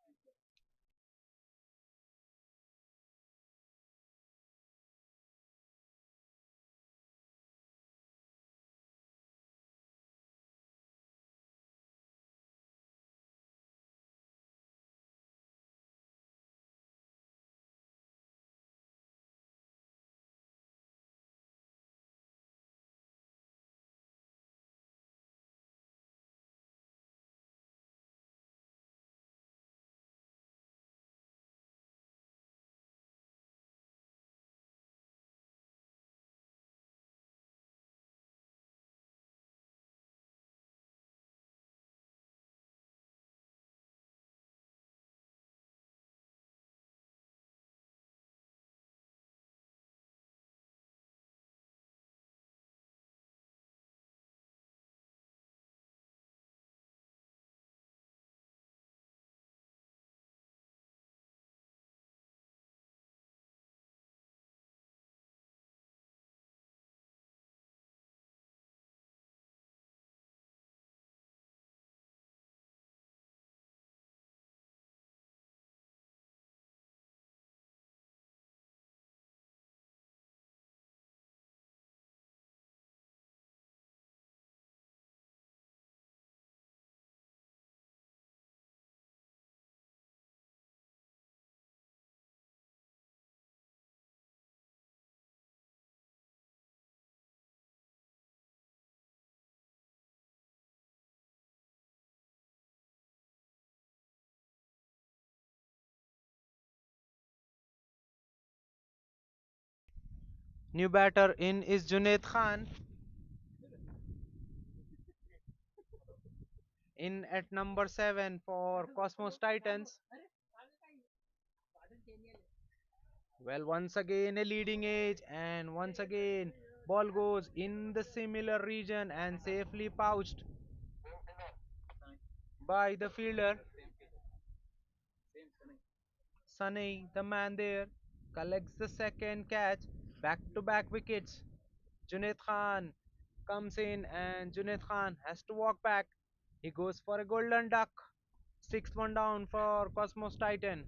New batter in is Junaid Khan. In at number 7 for Cosmos Titans. Well, once again a leading edge, and once again ball goes in the similar region and safely pouched by the fielder. Sunny, the man there, collects the second catch, back to back wickets. Junaid Khan comes in, and Junaid Khan has to walk back. He goes for a golden duck. Sixth one down for Cosmos Titan.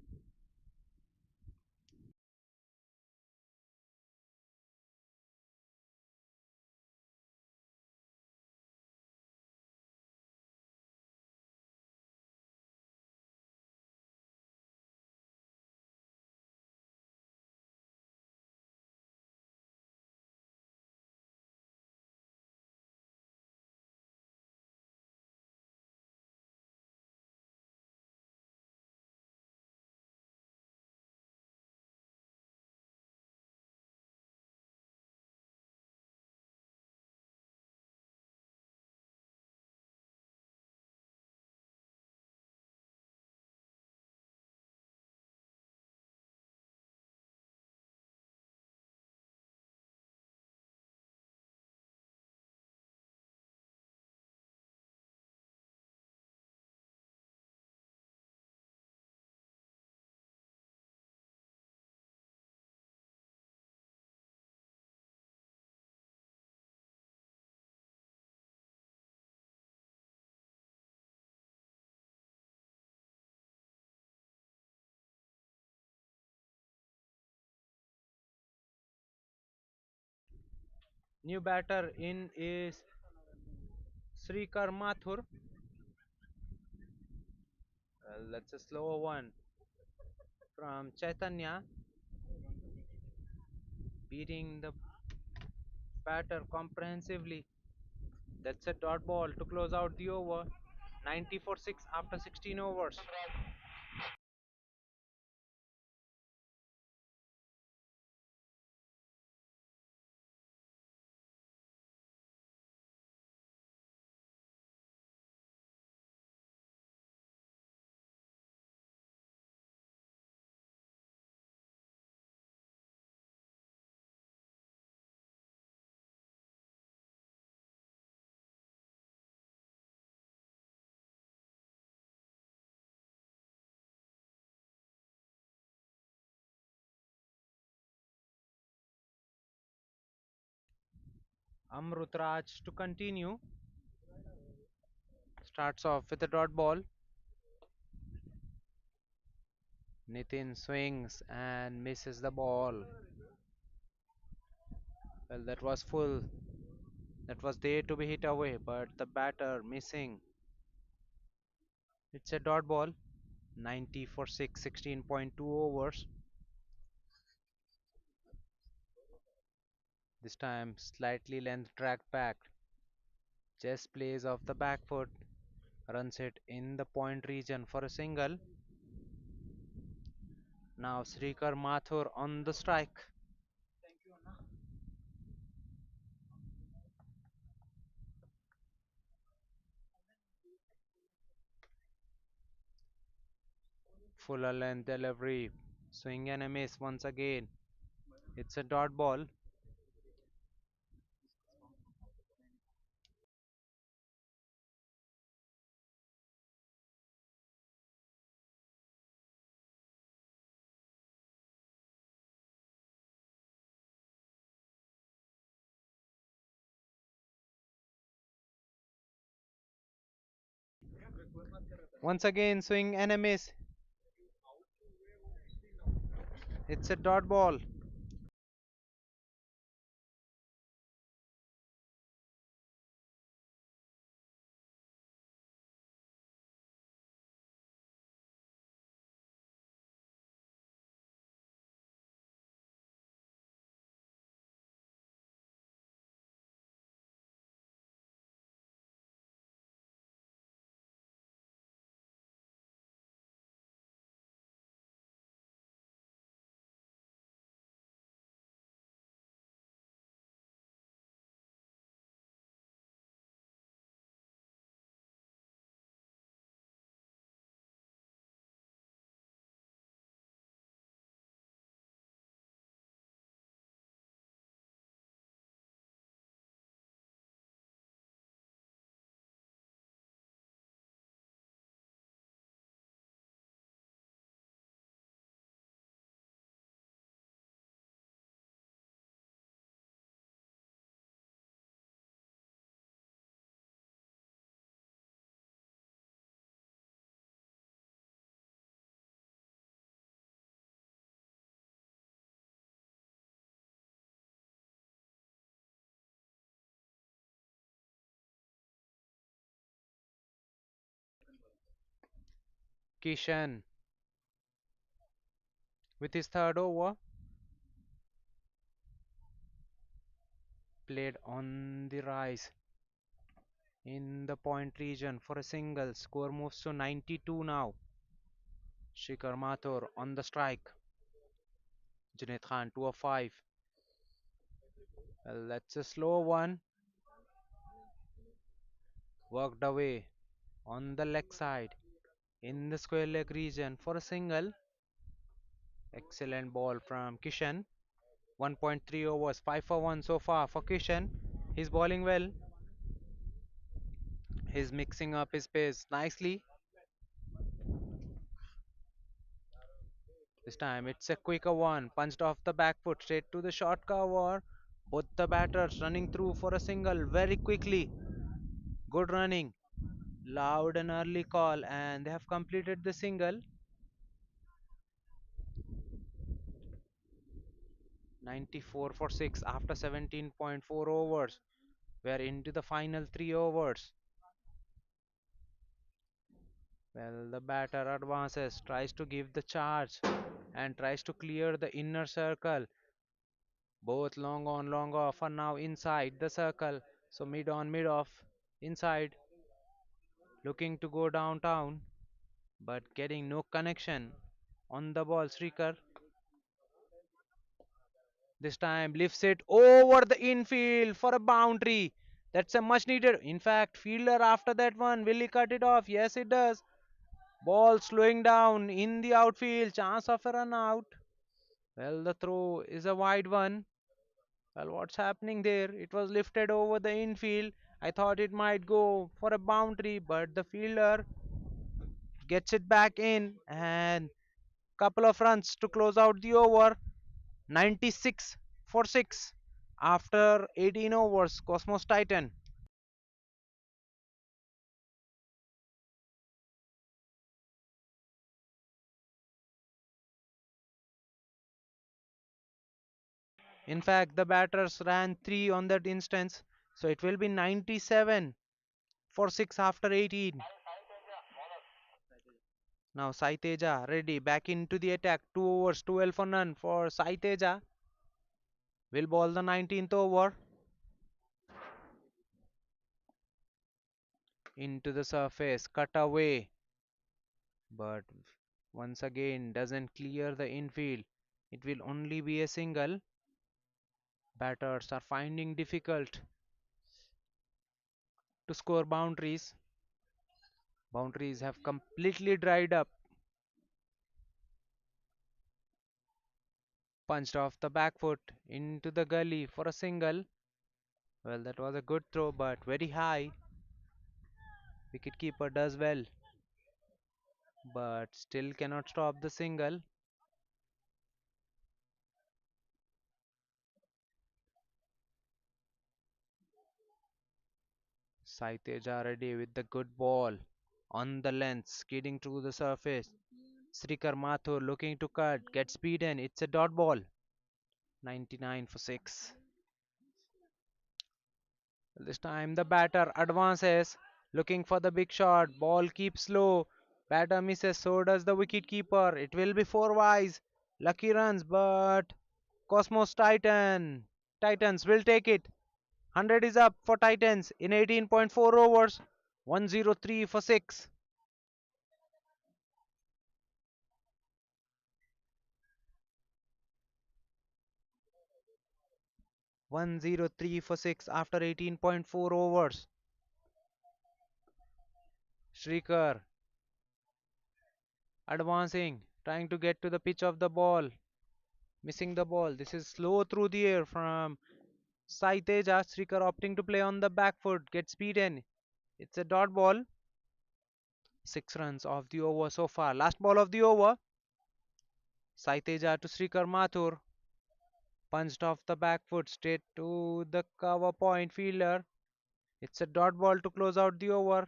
New batter in is Srikar Mathur. That's a slower one from Chaitanya, beating the batter comprehensively. That's a dot ball to close out the over. 90 for 6 after 16 overs. Amrutraj to continue. Starts off with a dot ball. Nitin swings and misses the ball. Well, that was full. That was there to be hit away, but the batter missing. It's a dot ball. 90 for 6, 16.2 overs. This time slightly length track back. Just plays off the back foot. Runs it in the point region for a single. Now Srikar Mathur on the strike. Fuller length delivery. Swing and a miss once again. It's a dot ball. Once again, swing and a miss. It's a dot ball. Kishan with his third over played on the rise in the point region for a single. Score moves to 92 now. Shikhar Mathur on the strike. Junaid Khan 2 of 5. Well, that's a slow one. Worked away on the leg side in the square leg region for a single. Excellent ball from Kishan. 1.3 overs, 5 for 1 so far for Kishan. He's bowling well. He's mixing up his pace nicely. This time it's a quicker one, punched off the back foot straight to the short cover. Both the batters running through for a single very quickly. Good running, loud and early call, and they have completed the single. 94 for 6 after 17.4 overs. We're into the final 3 overs. Well, the batter advances, tries to give the charge, and tries to clear the inner circle. Both long on, long off are now inside the circle. So mid on, mid off, inside, looking to go downtown, but getting no connection on the ball. Srikar this time lifts it over the infield for a boundary. That's a much needed. In fact, fielder after that one, will he cut it off? Yes, it does. Ball slowing down in the outfield. Chance of a run out. Well, the throw is a wide one. Well, what's happening there? It was lifted over the infield. I thought it might go for a boundary, but the fielder gets it back in and couple of runs to close out the over. 96 for 6 after 18 overs. Cosmos Titan. In fact, the batters ran 3 on that instance, so it will be 97 for 6 after 18. Now Saiteja ready back into the attack. 2 overs, 12 for none for Saiteja. Will ball the 19th over into the surface, cut away, but once again doesn't clear the infield. It will only be a single. Batters are finding difficult to score boundaries. Boundaries have completely dried up. Punched off the back foot into the gully for a single. Well, that was a good throw, but very high. Wicketkeeper does well, but still cannot stop the single. Saiteja ready with the good ball on the length, skidding to the surface. Srikar Mathur looking to cut, gets beaten. It's a dot ball. 99 for 6. This time the batter advances, looking for the big shot. Ball keeps low. Batter misses, so does the wicket keeper. It will be 4 wise. Lucky runs, but Cosmos Titans will take it. 100 is up for Titans in 18.4 overs. 103 for 6. 103 for 6 after 18.4 overs. Shrikar advancing, trying to get to the pitch of the ball, missing the ball. This is slow through the air from Saiteja. Shrikar opting to play on the back foot, gets beaten. It's a dot ball. 6 runs of the over so far. Last ball of the over. Saiteja to Srikar Mathur. Punched off the back foot straight to the cover point fielder. It's a dot ball to close out the over.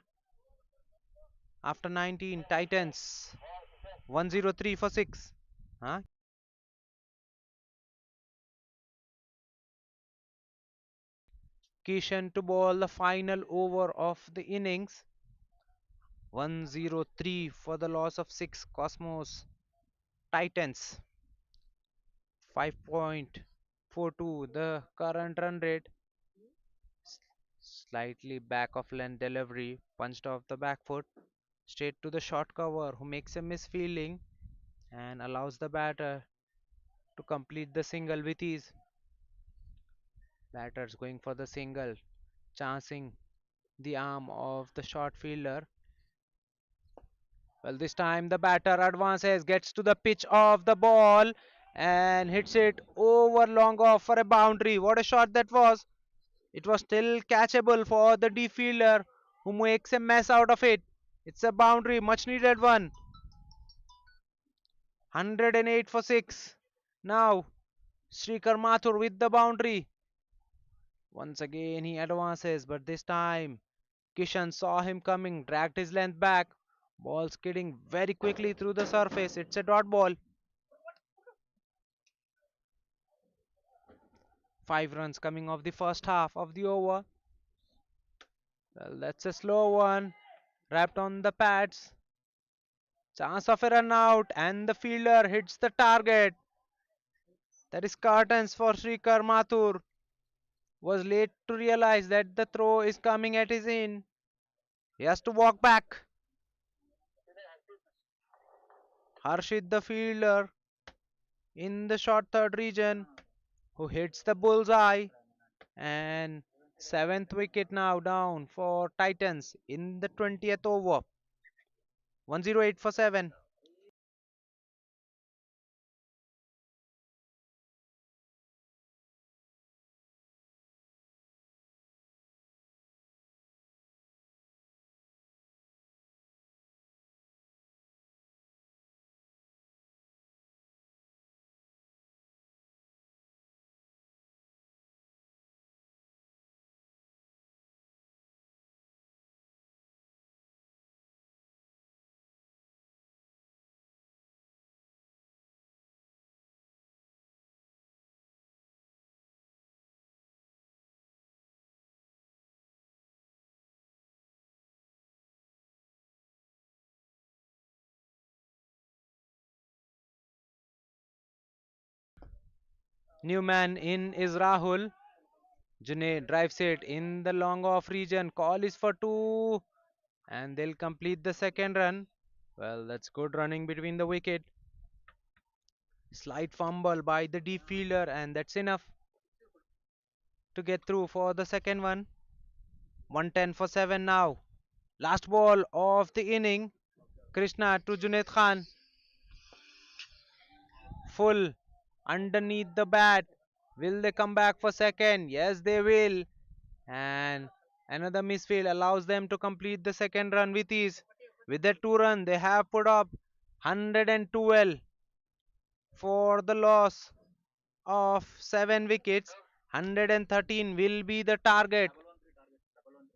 After 19, Titans 103 for 6. Huh? Kishan to bowl the final over of the innings. 103 for the loss of 6. Cosmos Titans 5.42. The current run rate. Slightly back of length delivery, punched off the back foot, straight to the short cover, who makes a misfielding and allows the batter to complete the single with ease. Batters going for the single, chancing the arm of the short fielder. Well, this time the batter advances, gets to the pitch of the ball and hits it over long off for a boundary. What a shot that was! It was still catchable for the deep fielder who makes a mess out of it. It's a boundary, much needed one. 108 for 6. Now, Srikar Mathur with the boundary. Once again he advances, but this time Kishan saw him coming, dragged his length back. Ball skidding very quickly through the surface. It's a dot ball. 5 runs coming off the first half of the over. Well, that's a slow one. Wrapped on the pads. Chance of a run out, and the fielder hits the target. That is curtains for Srikar Mathur. Was late to realize that the throw is coming at his in. He has to walk back. Harshit, the fielder, in the short third region, who hits the bullseye. And seventh wicket now down for Titans in the 20th over. 108 for 7. New man in is Rahul. Junaid drives it in the long off region. Call is for 2. And they'll complete the second run. Well, that's good running between the wicket. Slight fumble by the deep fielder, and that's enough to get through for the second one. 110 for 7 now. Last ball of the inning. Krishna to Junaid Khan. Full underneath the bat. Will they come back for second? Yes, they will. And another misfield allows them to complete the second run with ease. With the 2 run, they have put up 112 for the loss of 7 wickets. 113 will be the target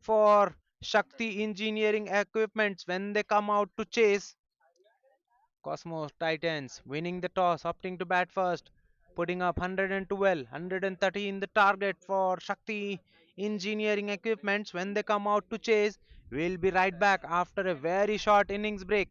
for Shakthi engineering equipments when they come out to chase. Cosmos Titans winning the toss, opting to bat first, putting up 112, 113 the target for Shakti engineering equipments when they come out to chase. We'll be right back after a very short innings break.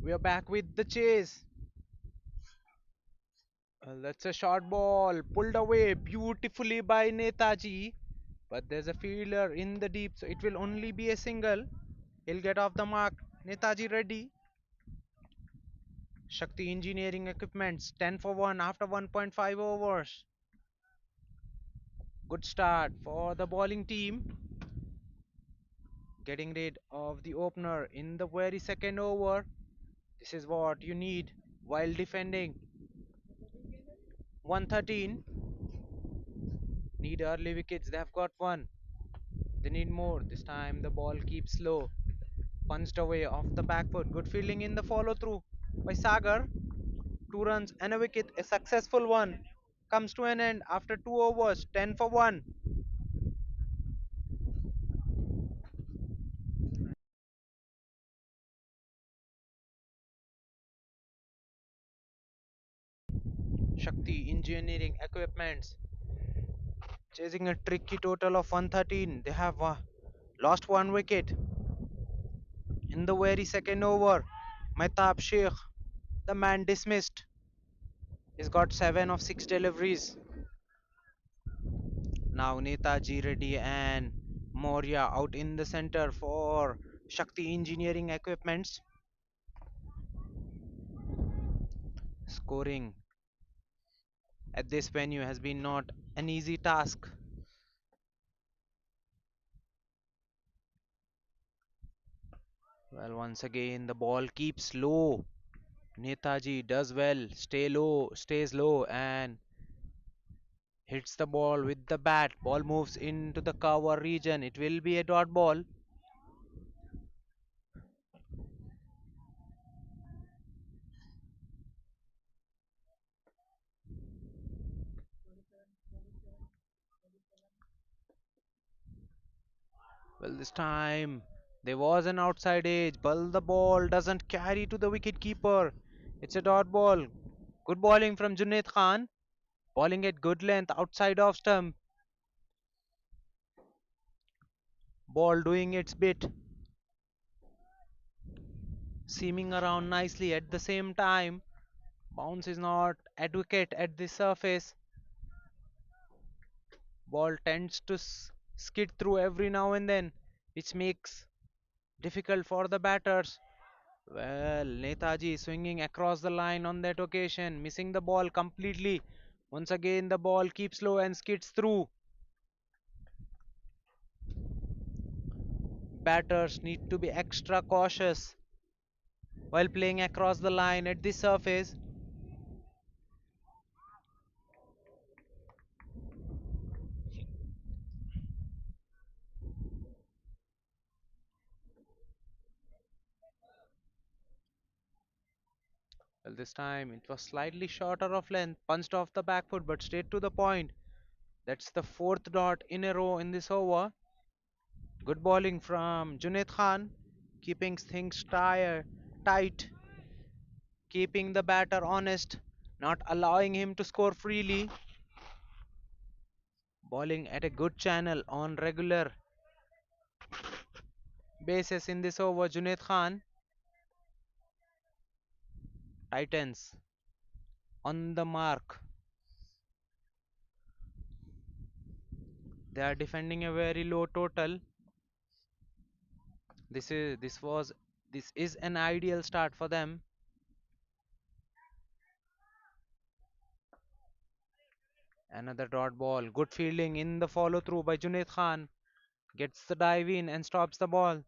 We are back with the chase. That's a short ball pulled away beautifully by Netaji. But there's a fielder in the deep, so it will only be a single. He'll get off the mark. Netaji ready. Shakti Engineering Equipments 10 for 1 after 1.5 overs. Good start for the bowling team. Getting rid of the opener in the very second over. This is what you need while defending. 113. Need early wickets. They have got one. They need more. This time the ball keeps low. Punched away off the back foot. Good fielding in the follow through by Sagar. 2 runs and a wicket. A successful one comes to an end after 2 overs. 10 for 1. Shakti Engineering Equipments chasing a tricky total of 113. They have lost one wicket in the very second over. Mehtab Sheikh, the man dismissed, he's got 7 of 6 deliveries. Now Netaji Reddy and Moria out in the center for Shakti Engineering Equipments. Scoring at this venue has been not an easy task. Well, once again the ball keeps low. Netaji does well, stays low and hits the ball with the bat. Ball moves into the cover region. It will be a dot ball. Well, this time there was an outside edge, but the ball doesn't carry to the wicket keeper. It's a dot ball. Good bowling from Junaid Khan. Bowling at good length outside off stump. Ball doing its bit. Seaming around nicely at the same time. Bounce is not adequate at the surface. Ball tends to skid through every now and then, which makes difficult for the batters. Well, Netaji swinging across the line on that occasion, missing the ball completely. Once again, the ball keeps low and skids through. Batters need to be extra cautious while playing across the line at the surface. Well, this time it was slightly shorter of length, punched off the back foot, but straight to the point. That's the fourth dot in a row in this over. Good bowling from Junaid Khan, keeping things tight, keeping the batter honest, not allowing him to score freely. Bowling at a good channel on regular basis in this over. Junaid Khan, Titans on the mark. They are defending a very low total. This is this was this is an ideal start for them. Another dot ball. Good fielding in the follow through by Junaid Khan. Gets the dive in and stops the ball.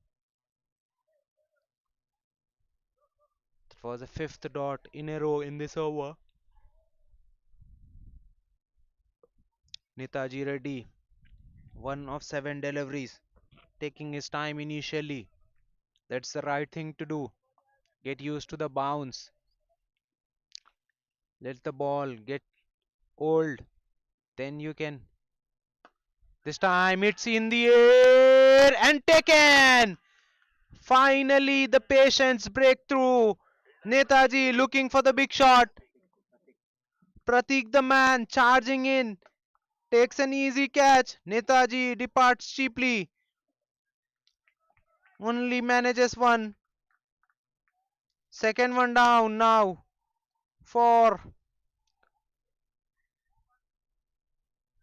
That was a fifth dot in a row in this over. Netaji Reddy, 1 of 7 deliveries, taking his time initially. That's the right thing to do. Get used to the bounce. Let the ball get old. Then you can. This time it's in the air and taken. Finally, the patience breakthrough. Netaji looking for the big shot. Pratik the man charging in. Takes an easy catch. Netaji departs cheaply. Only manages one. Second one down now for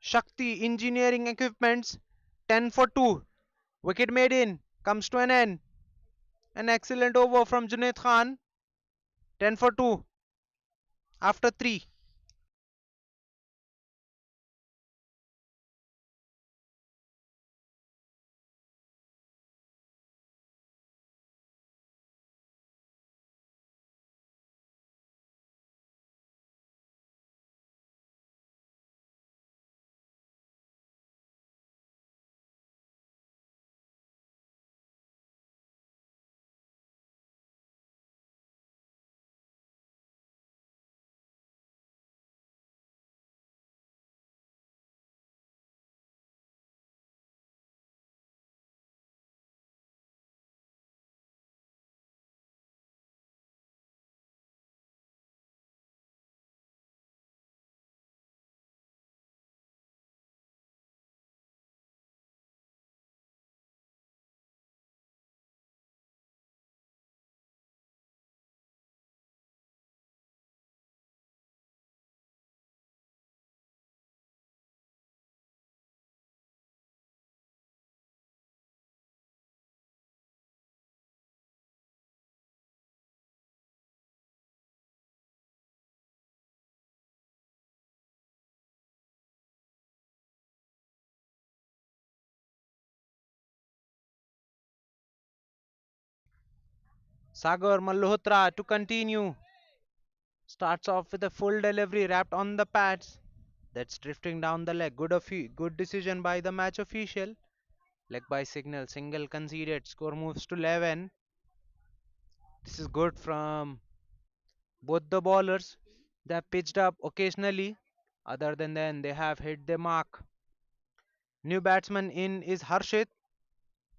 Shakthi Engineering Equipments. 10 for 2. Wicket made in. Comes to an end. An excellent over from Junaid Khan. 10 for 2 after 3. Sagar Malhotra to continue. Starts off with a full delivery wrapped on the pads. That's drifting down the leg. Good decision by the match official. Leg by signal. Single conceded. Score moves to 11. This is good from both the bowlers. They have pitched up occasionally. Other than then, they have hit the mark. New batsman in is Harshit.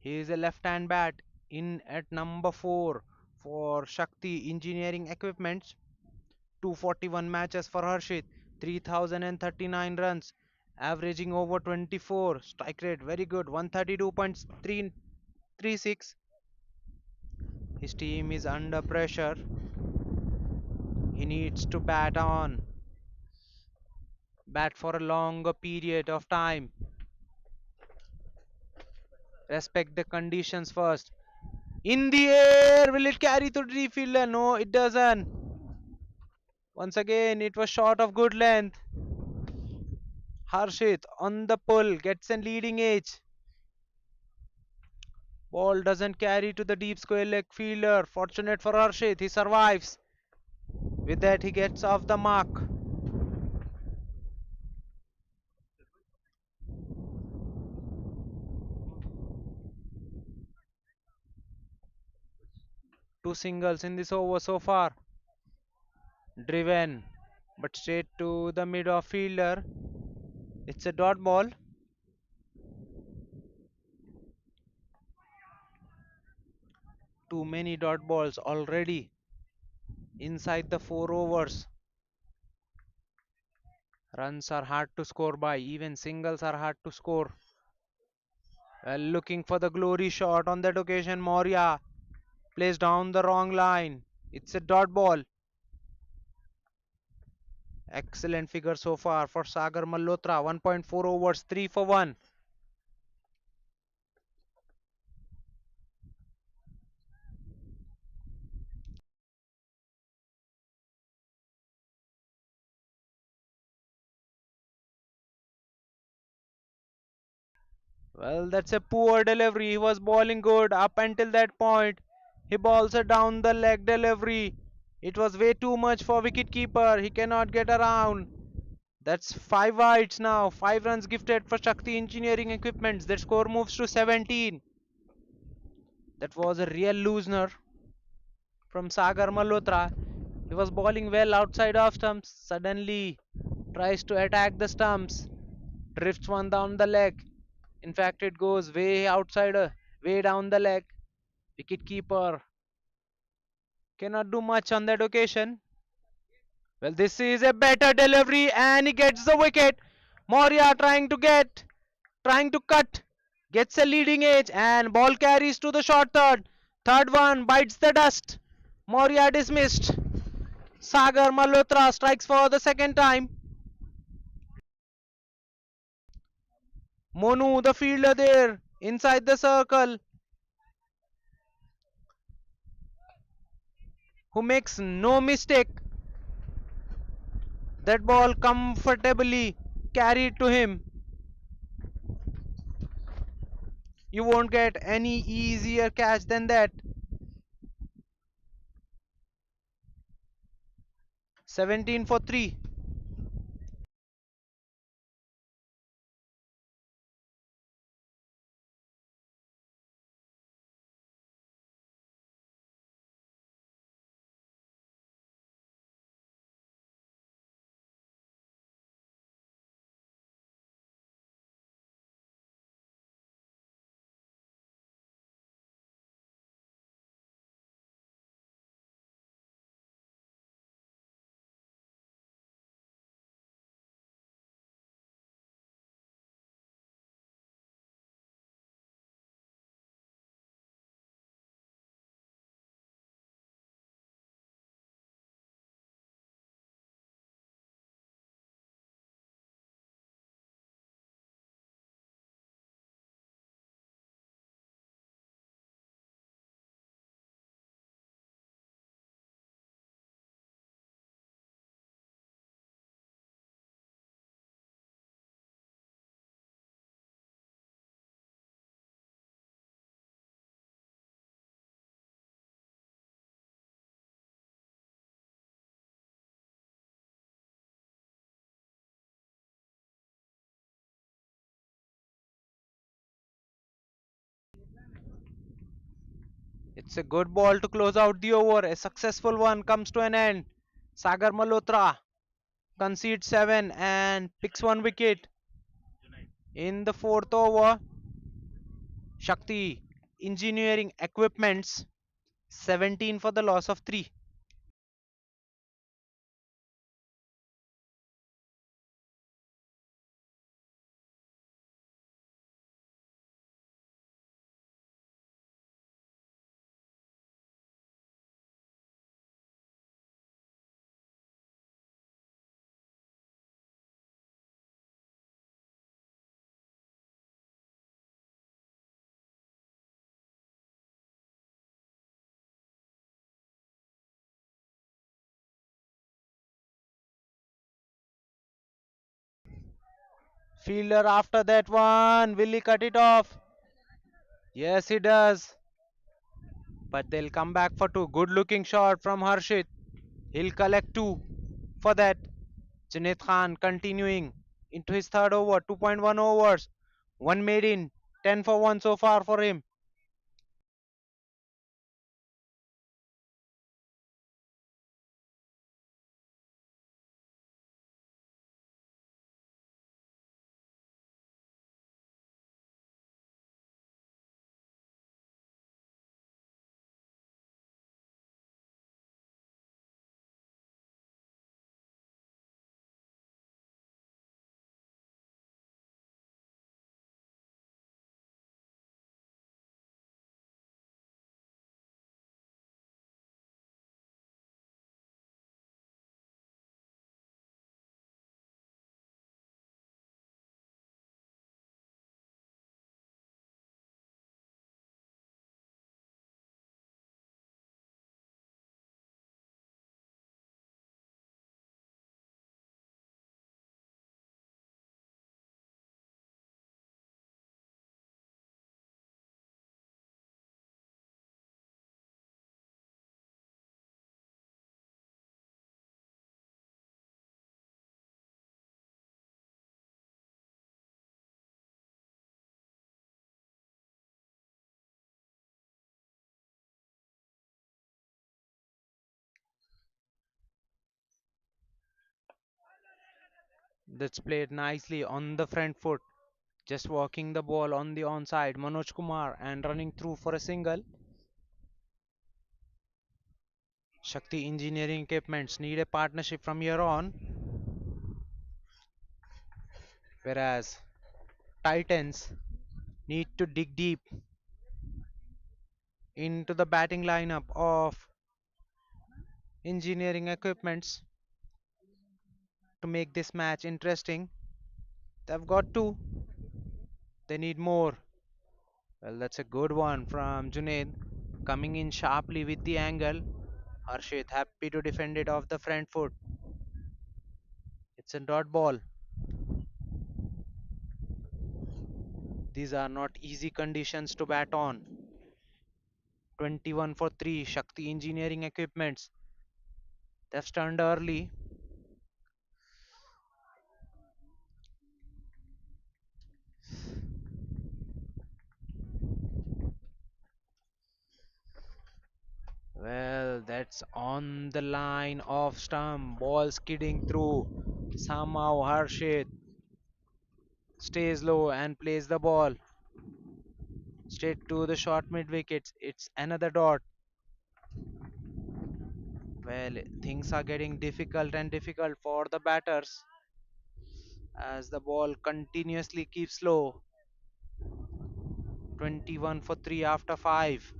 He is a left-hand bat in at number 4 for Shakti Engineering Equipments. 241 matches for Harshit, 3039 runs, averaging over 24. Strike rate very good, 132.336. His team is under pressure. He needs to bat for a longer period of time. Respect the conditions first. In the air, will it carry to the fielder? No, it doesn't. Once again, it was short of good length. Harshit on the pull gets a leading edge. Ball doesn't carry to the deep square leg fielder. Fortunate for Harshit, he survives. With that, he gets off the mark. Two singles in this over so far. Driven, but straight to the mid off fielder. It's a dot ball. Too many dot balls already inside the 4 overs. Runs are hard to score by, even singles are hard to score. Looking for the glory shot on that occasion, Moria plays down the wrong line. It's a dot ball. Excellent figure so far for Sagar Malhotra. 1.4 overs, 3 for 1. Well, that's a poor delivery. He was bowling good up until that point. He bowls a down the leg delivery. It was way too much for wicketkeeper. He cannot get around. That's 5 wides now. 5 runs gifted for Shakti Engineering Equipments. Their score moves to 17. That was a real loser from Sagar Malhotra. He was bowling well outside off stumps. Suddenly tries to attack the stumps. Drifts one down the leg. In fact, it goes way outside, way down the leg. Wicketkeeper cannot do much on that occasion. Well, this is a better delivery and he gets the wicket. Moria trying to cut, gets a leading edge and ball carries to the short third. Third one bites the dust. Moria dismissed. Sagar Malhotra strikes for the second time. Monu, the fielder there, inside the circle, who makes no mistake. That ball comfortably carried to him. You won't get any easier catch than that. 17 for 3. It's a good ball to close out the over. A successful one comes to an end. Sagar Malhotra concedes 7 and picks 1 wicket. In the fourth over, Shakthi Engineering Equipments 17 for the loss of 3. Fielder after that one. Will he cut it off? Yes, he does. But they'll come back for two. Good looking shot from Harshit. He'll collect two for that. Junaid Khan continuing into his third over. 2.1 overs. One made in. 10 for 1 so far for him. That's played nicely on the front foot. Just walking the ball on the onside. Manoj Kumar and running through for a single. Shakti Engineering Equipments need a partnership from here on. Whereas Titans need to dig deep into the batting lineup of engineering equipments to make this match interesting. They've got two. They need more. Well, that's a good one from Junaid. Coming in sharply with the angle. Harshit happy to defend it off the front foot. It's a dot ball. These are not easy conditions to bat on. 21 for 3. Shakti engineering equipments. They've stunned early. Well, that's on the line of stump. Ball skidding through. Somehow Harshit stays low and plays the ball straight to the short mid wickets. It's another dot. Well, things are getting difficult and difficult for the batters as the ball continuously keeps low. 21 for 3 after 5.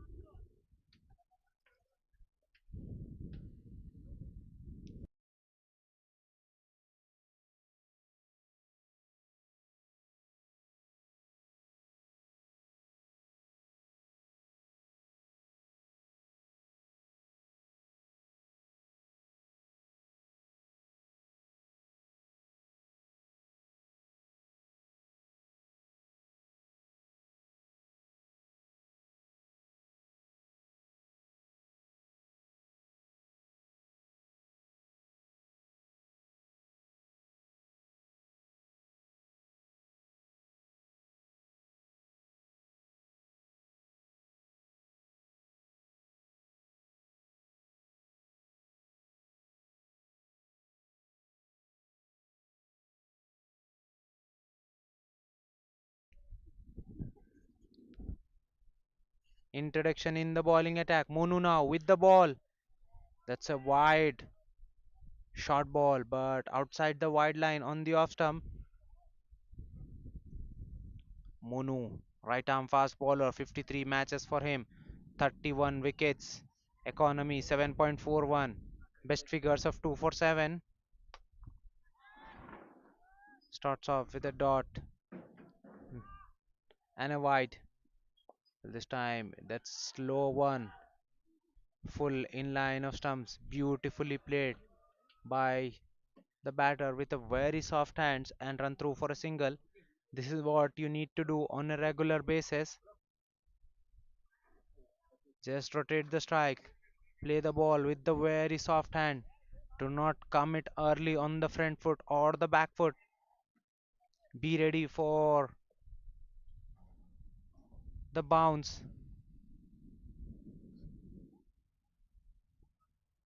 Introduction in the bowling attack. Monu now with the ball. That's a wide short ball, but outside the wide line on the off stump. Monu, right arm fast bowler, 53 matches for him, 31 wickets, economy 7.41, best figures of 2 for 7. Starts off with a dot and a wide. This time, that's slow one, full in line of stumps, beautifully played by the batter with a very soft hands and run through for a single. This is what you need to do on a regular basis. Just rotate the strike. Play the ball with the very soft hand. Do not come it early on the front foot or the back foot. Be ready for the bounce.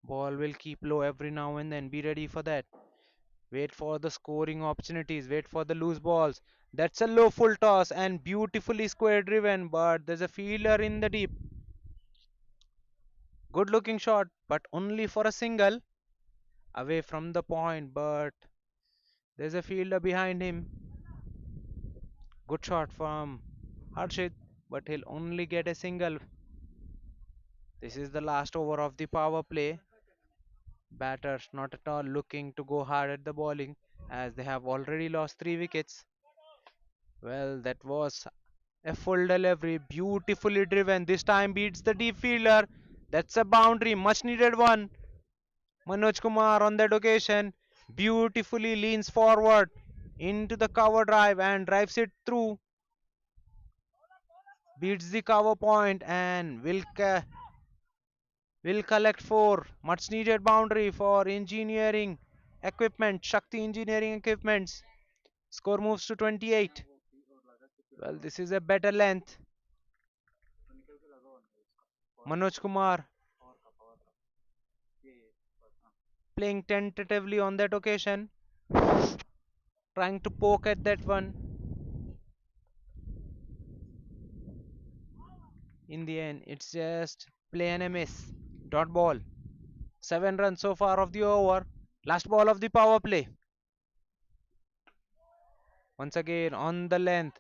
Ball will keep low every now and then. Be ready for that. Wait for the scoring opportunities. Wait for the loose balls. That's a low full toss and beautifully square driven, but there's a fielder in the deep. Good looking shot, but only for a single away from the point, but there's a fielder behind him. Good shot from Harshit, but he'll only get a single. This is the last over of the power play. Batters not at all looking to go hard at the bowling as they have already lost 3 wickets. Well, that was a full delivery, beautifully driven. This time beats the deep fielder. That's a boundary, much needed one. Manoj Kumar on that occasion beautifully leans forward into the cover drive and drives it through. Beats the cover point and will collect 4. Much needed boundary for engineering equipment, Shakti engineering equipments. Score moves to 28. Well, this is a better length. Manoj Kumar playing tentatively on that occasion, trying to poke at that one. In the end, it's just play and a miss. Dot ball. 7 runs so far of the over. Last ball of the power play. Once again on the length.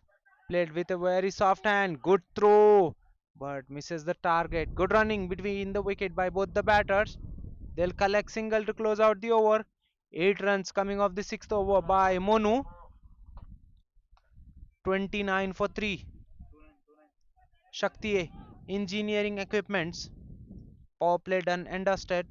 Played with a very soft hand. Good throw. But misses the target. Good running between the wicket by both the batters. They'll collect single to close out the over. 8 runs coming off the 6th over by Monu. 29 for 3. Shakthi engineering equipments. Power play done and dusted.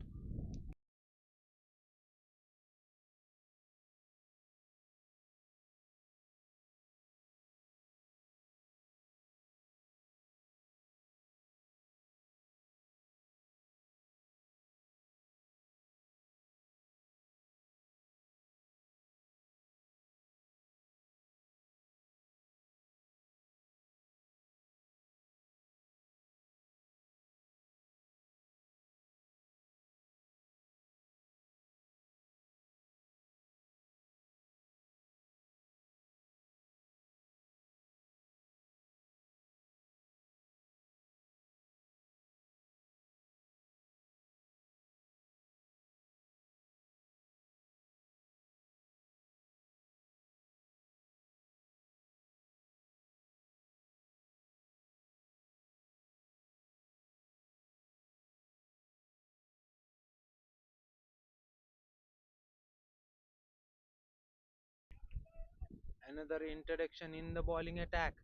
Another introduction in the bowling attack.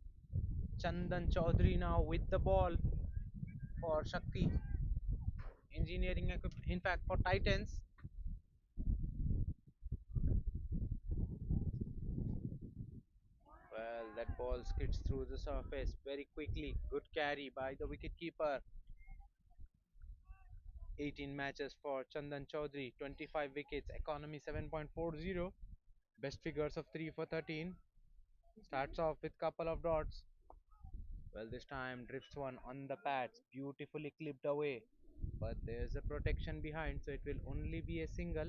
Chandan Chaudhary now with the ball for Shakti. Engineering equipment. In fact, for Titans. Well, that ball skids through the surface very quickly. Good carry by the wicketkeeper. 18 matches for Chandan Chaudhary, 25 wickets, economy 7.40, best figures of 3 for 13. Starts off with couple of dots. Well, this time drifts one on the pads, beautifully clipped away. But there's a protection behind, so it will only be a single.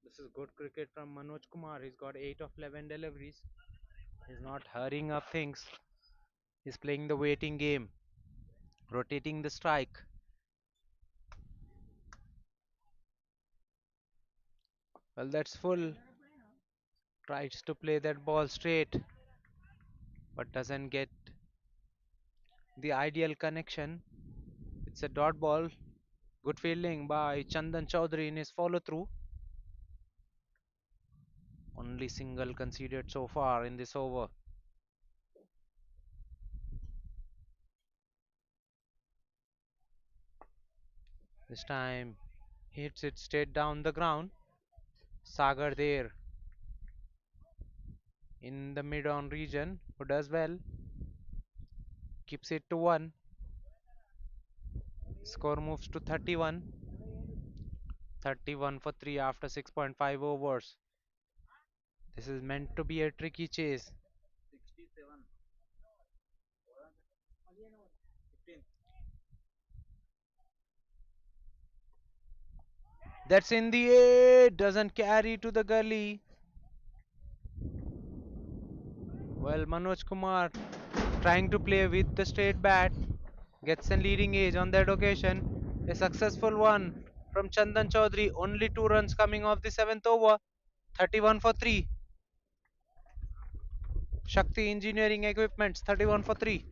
This is good cricket from Manoj Kumar. He's got 8 of 11 deliveries. He's not hurrying up things. He's playing the waiting game, rotating the strike. Well, that's full. Tries to play that ball straight, but doesn't get the ideal connection. It's a dot ball. Good fielding by Chandan Chaudhary in his follow through. Only single conceded so far in this over. This time hits it straight down the ground. Sagar there in the mid on region who does well. Keeps it to 1. Score moves to 31. 31 for 3 after 6.5 overs. This is meant to be a tricky chase. That's in the air. Doesn't carry to the gully. Well, Manoj Kumar trying to play with the straight bat gets a leading edge on that occasion. A successful one from Chandan Chaudhary. Only 2 runs coming off the 7th over. 31 for 3. Shakti Engineering Equipments 31 for 3.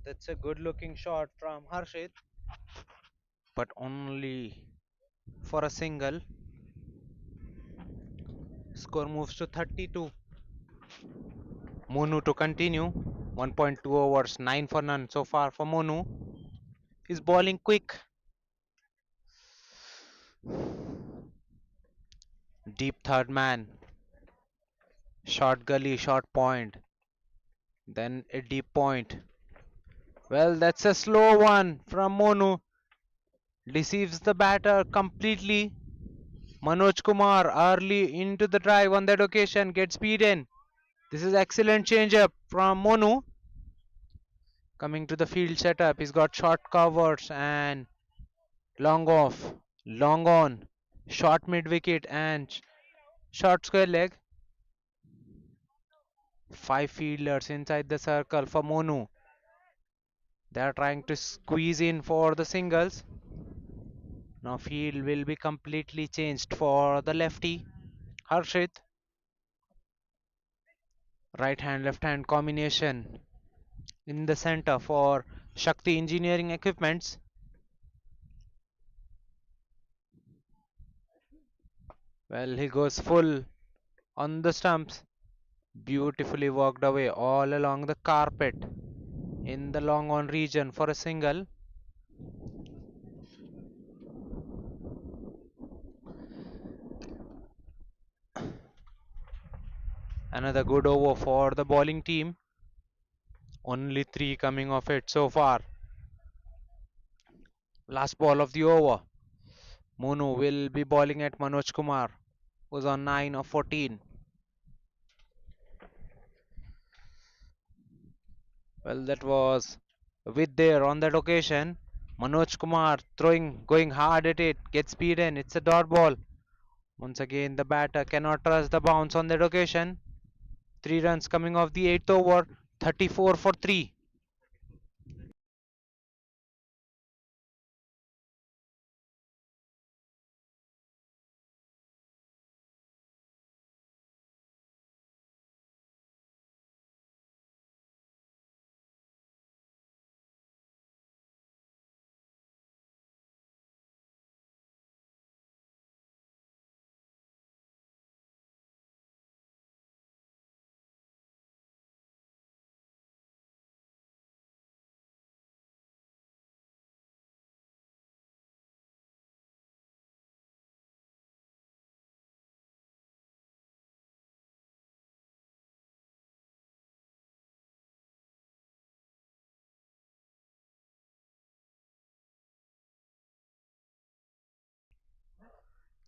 That's a good looking shot from Harshit, but only for a single. Score moves to 32. Monu to continue. 1.2 overs, 9 for none so far for Monu. He's bowling quick. Deep third man. Short gully, short point. Then a deep point. Well, that's a slow one from Monu. Deceives the batter completely. Manoj Kumar early into the drive on that occasion gets beaten. This is excellent change-up from Monu. Coming to the field setup, he's got short covers and long off, long on, short mid wicket and short square leg. Five fielders inside the circle for Monu. They are trying to squeeze in for the singles. Now field will be completely changed for the lefty, Harshit. Right hand, left hand combination in the center for Shakthi Engineering Equipments. Well, he goes full on the stumps. Beautifully walked away all along the carpet in the long on region for a single. Another good over for the bowling team. Only three coming off it so far. Last ball of the over. Monu will be bowling at Manoj Kumar, who's on 9 of 14. Well, that was with there on that occasion. Manoj Kumar throwing, going hard at it, gets beaten. It's a dot ball. Once again, the batter cannot trust the bounce on that occasion. 3 runs coming off the 8th over, 34 for 3.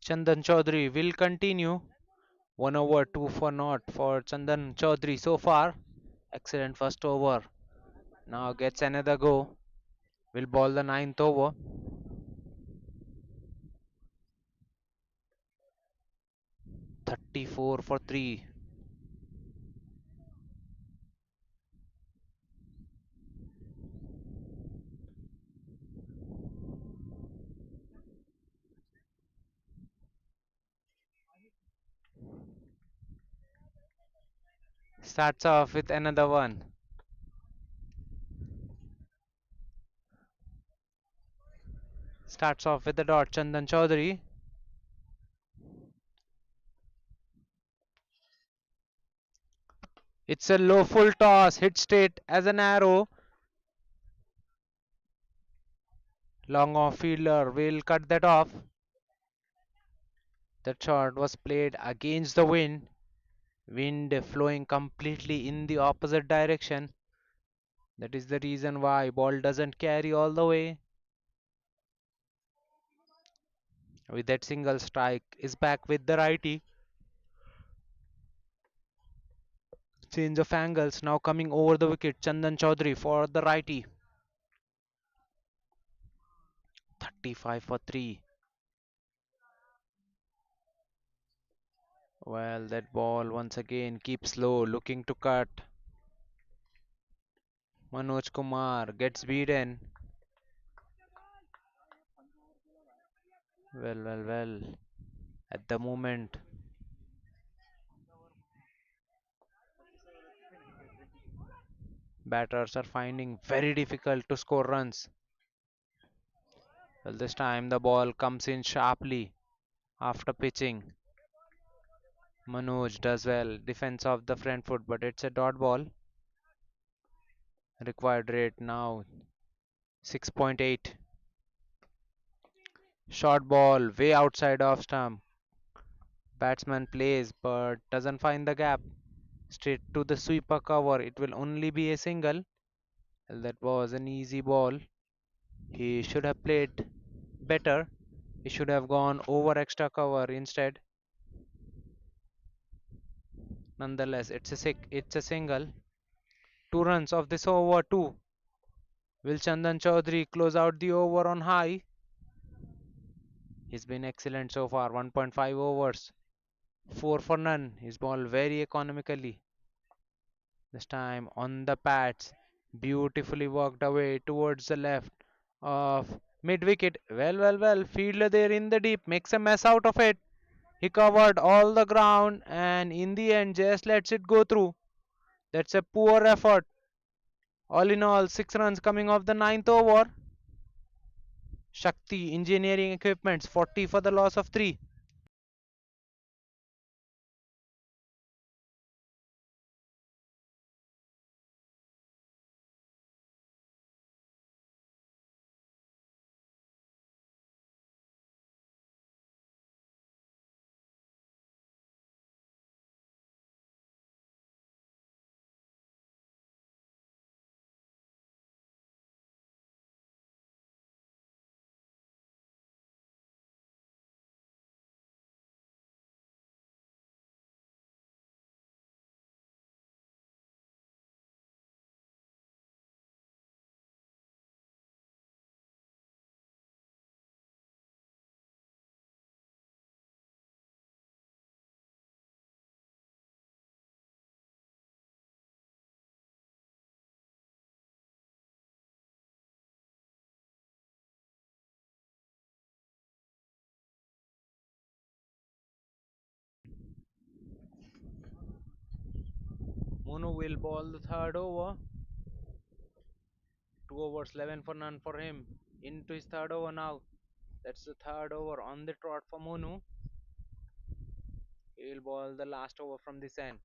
Chandan Chaudhary will continue. 1 over 2 for naught for Chandan Chaudhary so far. Excellent first over. Now gets another go. Will ball the 9th over. 34 for 3. Starts off with another one. Starts off with the dot. Chandan Chaudhary. It's a low full toss. Hit straight as an arrow. Long off fielder will cut that off. That shot was played against the wind. Wind flowing completely in the opposite direction. That is the reason why ball doesn't carry all the way. With that single strike is back with the righty. Change of angles now coming over the wicket. Chandan Chaudhary for the righty. 35 for 3. Well, that ball once again keeps low, looking to cut. Manoj Kumar gets beaten. Well. At the moment, Batters are finding very difficult to score runs. Well, this time the ball comes in sharply after pitching. Manoj does well. Defense of the front foot, but it's a dot ball. Required rate now 6.8. Short ball way outside off stump. Batsman plays but doesn't find the gap. Straight to the sweeper cover. It will only be a single. Well, that was an easy ball. He should have played better. He should have gone over extra cover instead. Nonetheless, it's a single. 2 runs of this over two. Will Chandan Chaudhary close out the over on high? He's been excellent so far. 1.5 overs. 4 for none. He's ball very economically. This time on the pads. Beautifully walked away towards the left of mid wicket. Well. Fielder there in the deep makes a mess out of it. He covered all the ground and in the end just lets it go through. That's a poor effort. All in all, 6 runs coming off the ninth over. Shakthi Engineering Equipments 40 for the loss of 3. Mono will ball the third over. 2 overs, 11 for none for him. Into his third over now. That's the third over on the trot for Monu. He'll ball the last over from this end.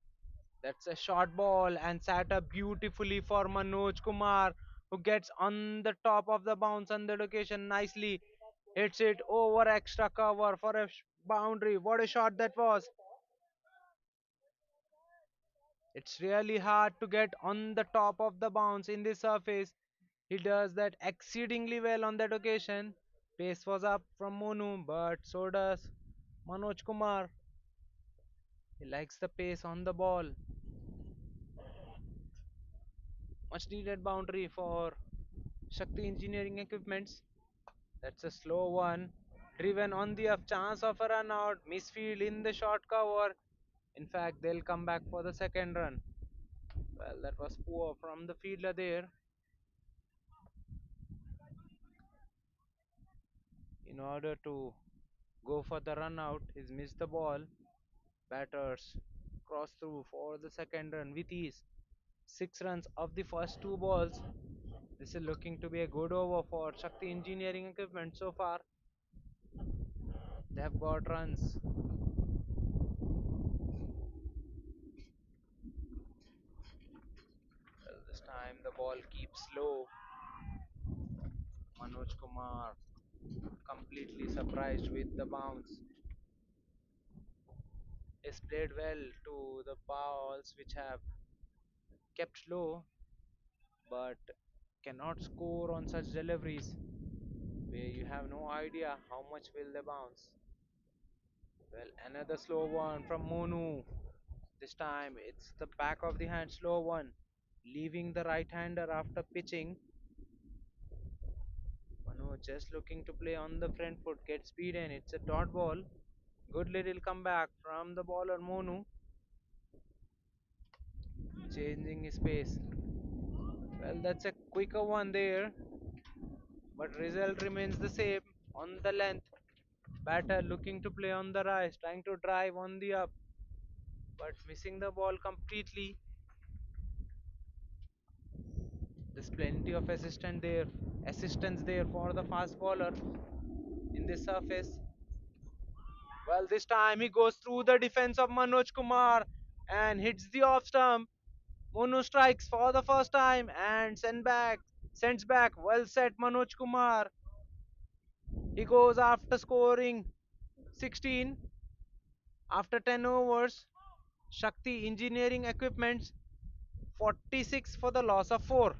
That's a short ball and sat up beautifully for Manoj Kumar, who gets on the top of the bounce on the location nicely. Hits it over extra cover for a boundary. What a shot that was! It's really hard to get on the top of the bounce in this surface. He does that exceedingly well on that occasion. Pace was up from Monu, but so does Manoj Kumar. He likes the pace on the ball. Much needed boundary for Shakti Engineering Equipments. That's a slow one. Driven on the up, chance of a run out. Misfield in the short cover. In fact, they'll come back for the second run. Well, that was poor from the fielder there. In order to go for the run out, he's missed the ball. Batters cross through for the second run with ease. 6 runs of the first two balls. This is looking to be a good over for Shakti Engineering Equipment so far. They have got runs. Well, this time the ball keeps low. Manoj Kumar completely surprised with the bounce. Is played well to the balls which have kept low but cannot score on such deliveries where you have no idea how much will they bounce. Well, another slow one from Monu. This time it's the back of the hand slow one, leaving the right hander after pitching. Manu just looking to play on the front foot, get speed and it's a dot ball. Good little comeback from the bowler Monu, changing his pace. Well, that's a quicker one there, but result remains the same on the length. Batter looking to play on the rise, trying to drive on the up, but missing the ball completely. There's plenty of assistance there for the fast bowler in this surface. Well, this time he goes through the defense of Manoj Kumar and hits the off stump. Monu strikes for the first time and sends back. Well set, Manoj Kumar. He goes after scoring 16 after 10 overs. Shakthi Engineering Equipments 46 for the loss of 4.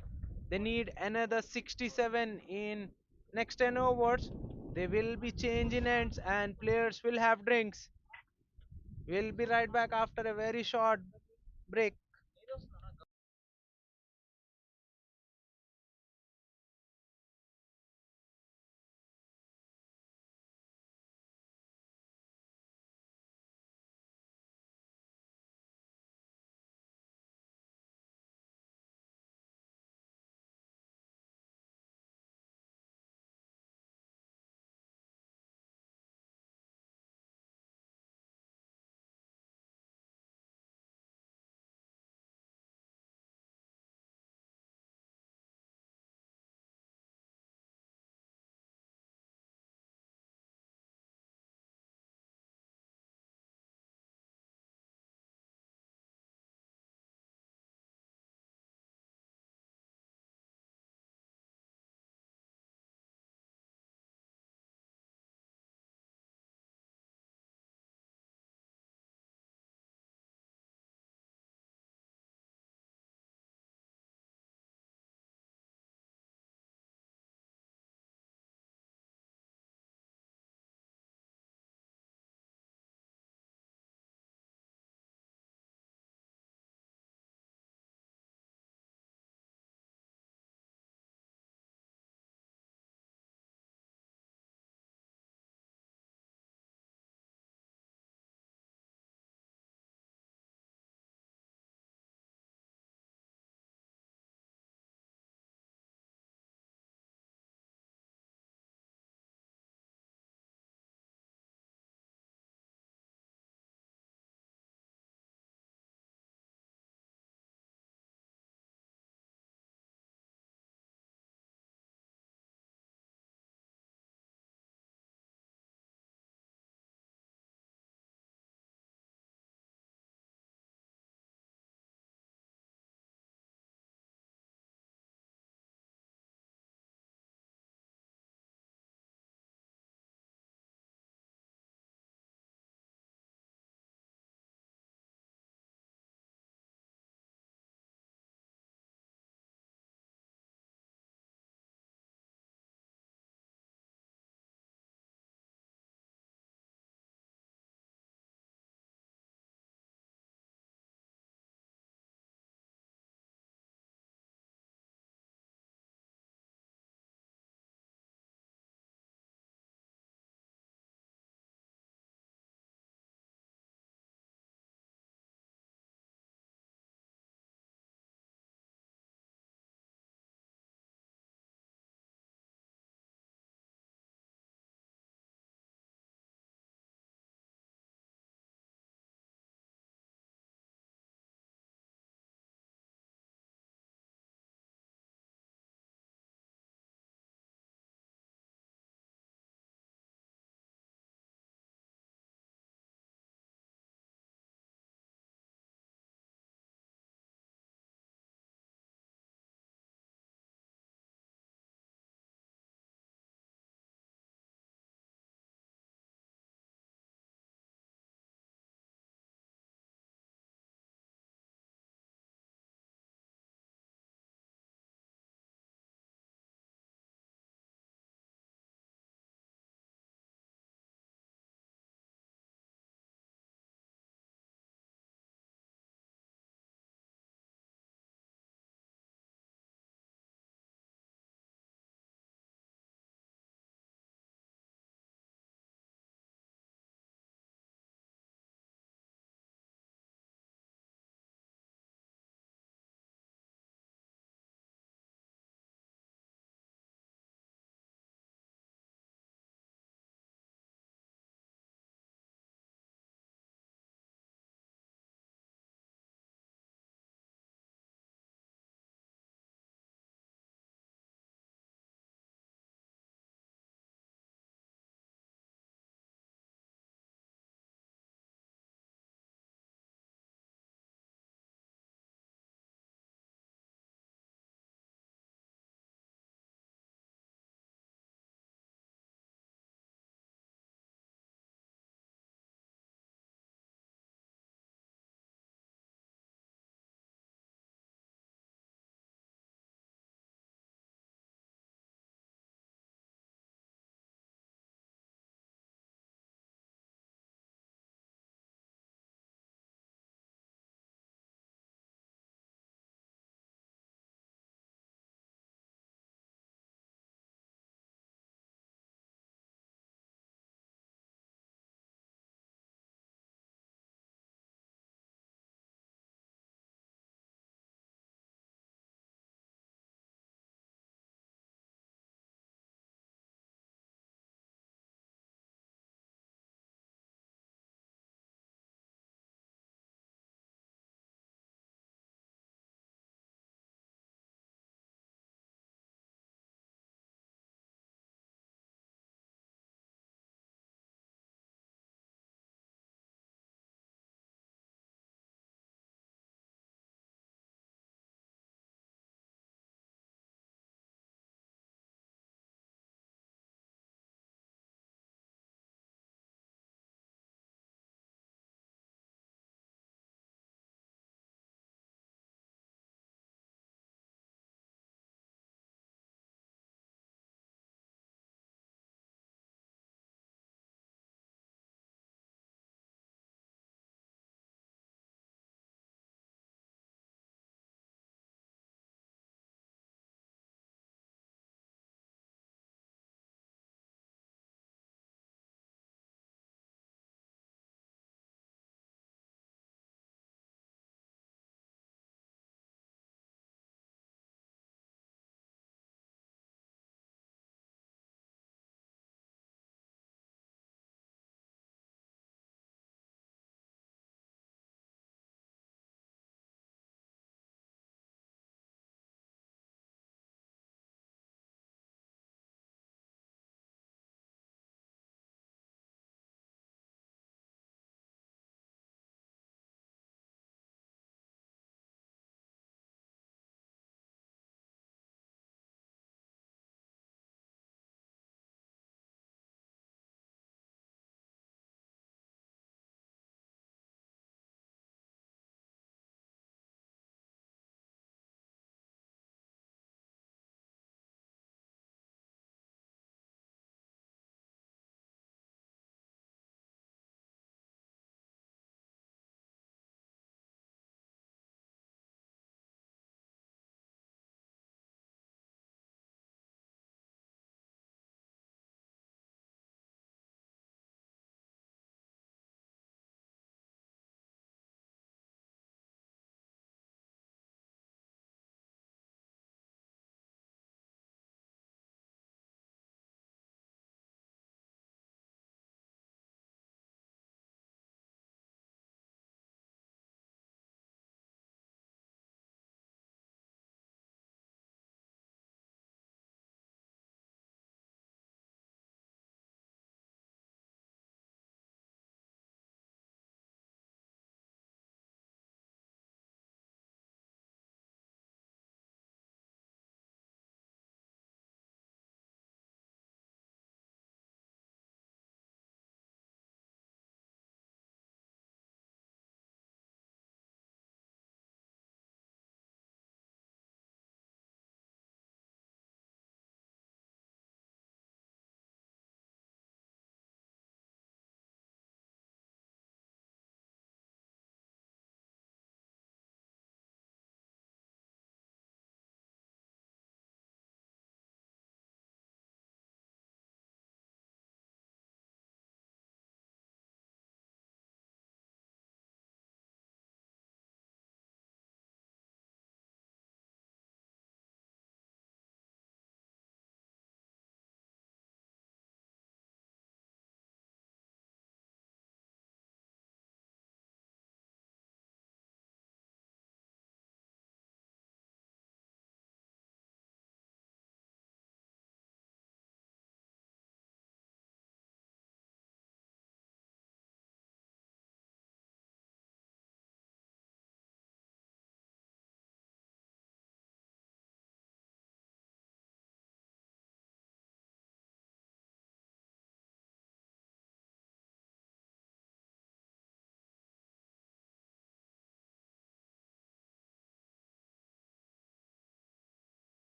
They need another 67 in next 10 overs. They will be changing ends and players will have drinks. We'll be right back after a very short break.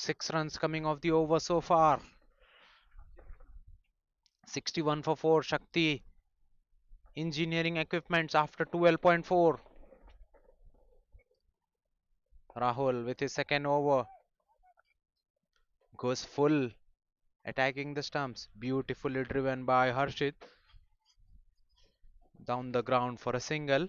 6 runs coming off the over so far. 61 for 4. Shakthi engineering equipments after 12.4. Rahul with his second over goes full, attacking the stumps. Beautifully driven by Harshit down the ground for a single.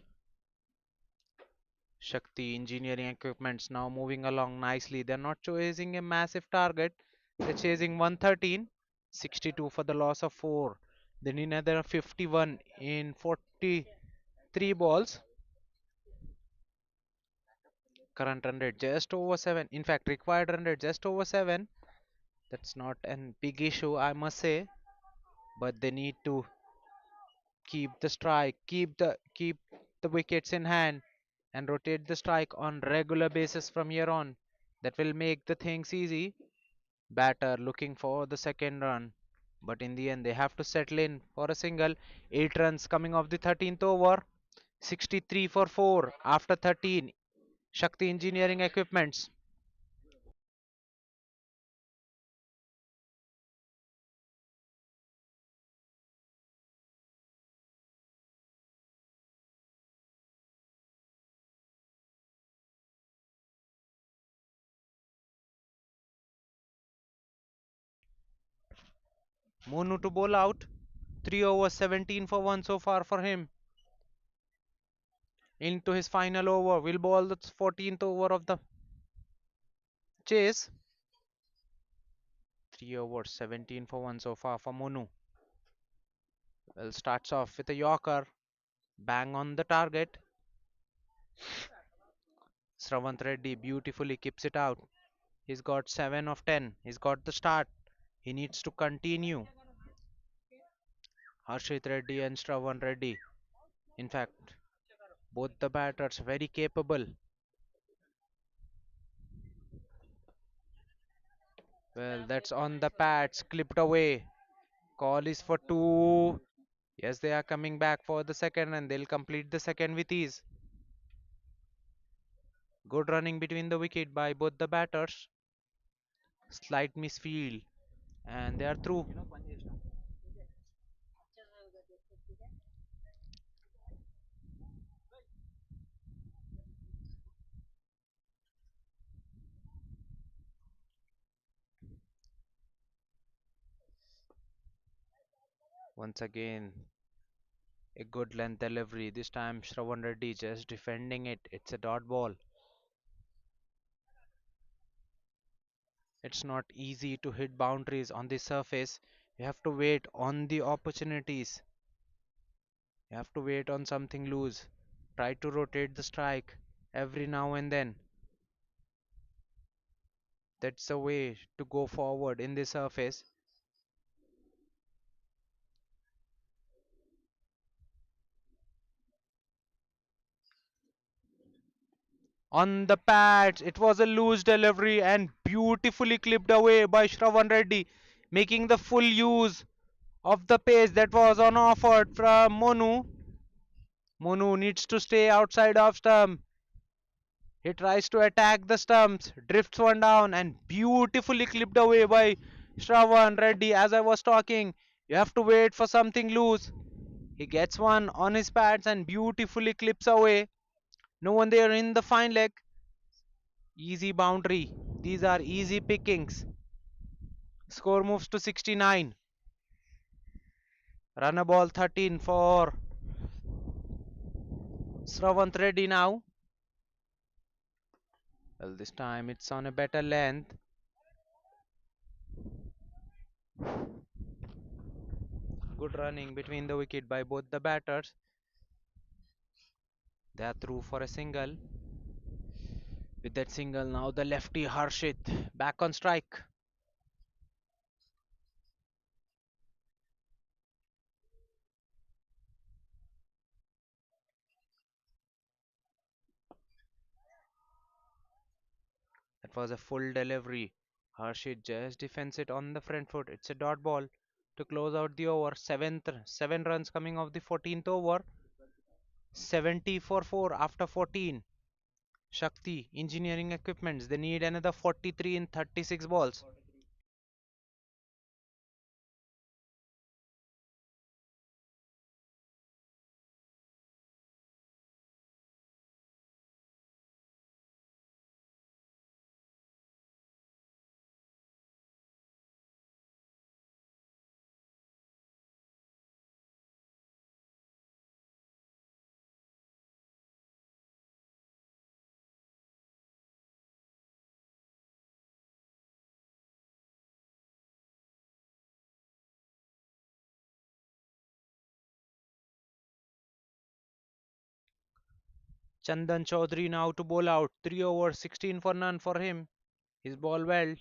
Shakti engineering equipments now moving along nicely. They're not chasing a massive target. They're chasing 113, 62 for the loss of 4. They need another 51 in 43 balls. Current run rate just over 7. In fact, required run rate just over 7. That's not a big issue, I must say. But they need to keep the strike, keep the wickets in hand, and rotate the strike on regular basis from here on. That will make the things easy. Batter looking for the second run, but in the end they have to settle in for a single. 8 runs coming off the 13th over. 63 for 4 after 13. Shakti engineering equipments. Monu to bowl out. 3 overs, 17 for 1 so far for him. Into his final over. Will bowl the 14th over of the chase. 3 overs, 17 for 1 so far for Monu. Well, starts off with a Yorker. Bang on the target. Sravant Reddy beautifully keeps it out. He's got 7 of 10. He's got the start. He needs to continue. Harshit Reddy and Shravan Reddy. In fact, both the batters very capable. Well, that's on the pads, clipped away. Call is for 2. Yes, they are coming back for the second and they'll complete the second with ease. Good running between the wicket by both the batters. Slight misfield and they are through. Once again, a good length delivery. This time Shravan Reddy just defending it. It's a dot ball. It's not easy to hit boundaries on the surface. You have to wait on the opportunities. You have to wait on something loose. Try to rotate the strike every now and then. That's the way to go forward in the surface. On the pads, it was a loose delivery and beautifully clipped away by Shravan Reddy, making the full use of the pace that was on offer from Monu. Monu needs to stay outside of stump. He tries to attack the stumps, drifts one down, and beautifully clipped away by Shravan Reddy. As I was talking, you have to wait for something loose. He gets one on his pads and beautifully clips away. No one there in the fine leg. Easy boundary. These are easy pickings. Score moves to 69. Run a ball 13 for Sravant Reddy now. Well, this time it's on a better length. Good running between the wicket by both the batters. They are through for a single. With that single, now the lefty Harshit back on strike. That was a full delivery. Harshit just defends it on the front foot. It's a dot ball to close out the over. 7 runs coming off the 14th over. 70 for 4 after 14. Shakthi, engineering equipments. They need another 43 in 36 balls. Chandan Chaudhary now to bowl out. 3 overs, 16 for none for him. His ball well.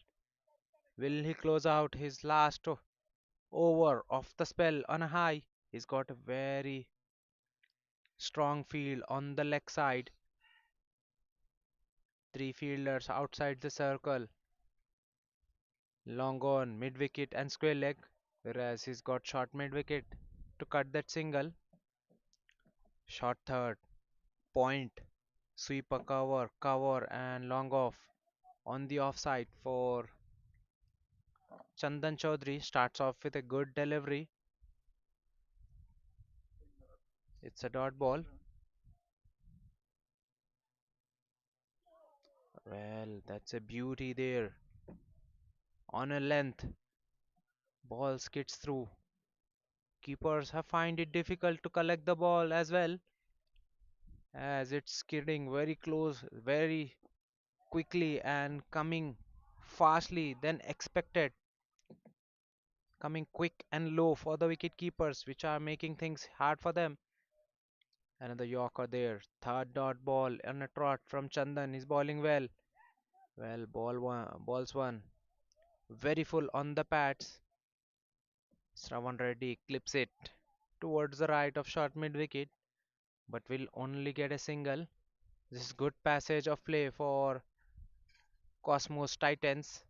Will he close out his last over of the spell on a high? He's got a very strong field on the leg side. Three fielders outside the circle. Long on, mid wicket and square leg. Whereas he's got short mid wicket to cut that single. Short third, point, sweep a cover and long off. On the offside for Chandan Chaudhary starts off with a good delivery. It's a dot ball. Well, that's a beauty there. On a length, ball skids through. Keepers have find it difficult to collect the ball as well as it's skidding very close, very quickly and coming fastly than expected. Coming quick and low for the wicket keepers, which are making things hard for them. Another Yorker there. Third dot ball on a trot from Chandan. He's bowling well. Well, balls one. Very full on the pads. Shravan Reddy clips it towards the right of short mid wicket, but will only get a single. This is good passage of play for Cosmos Titans.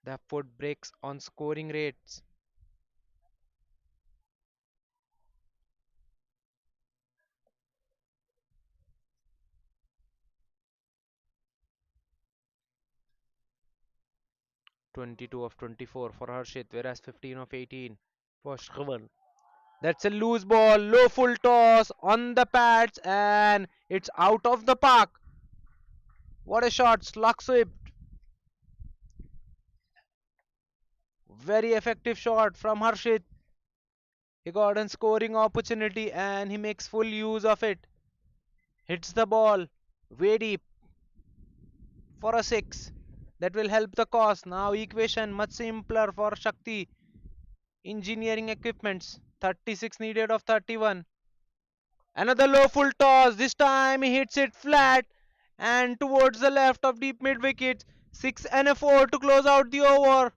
The foot breaks on scoring rates. 22 of 24 for Harshit, whereas 15 of 18 for Shravan. That's a loose ball, low full toss on the pads, and it's out of the park. What a shot, slug sweep. Very effective shot from Harshit. He got a scoring opportunity and he makes full use of it. Hits the ball way deep for a 6. That will help the cause. Now equation much simpler for Shakthi. Engineering equipments. 36 needed of 31. Another low full toss. This time he hits it flat and towards the left of deep mid wicket. 6 and a 4 to close out the over.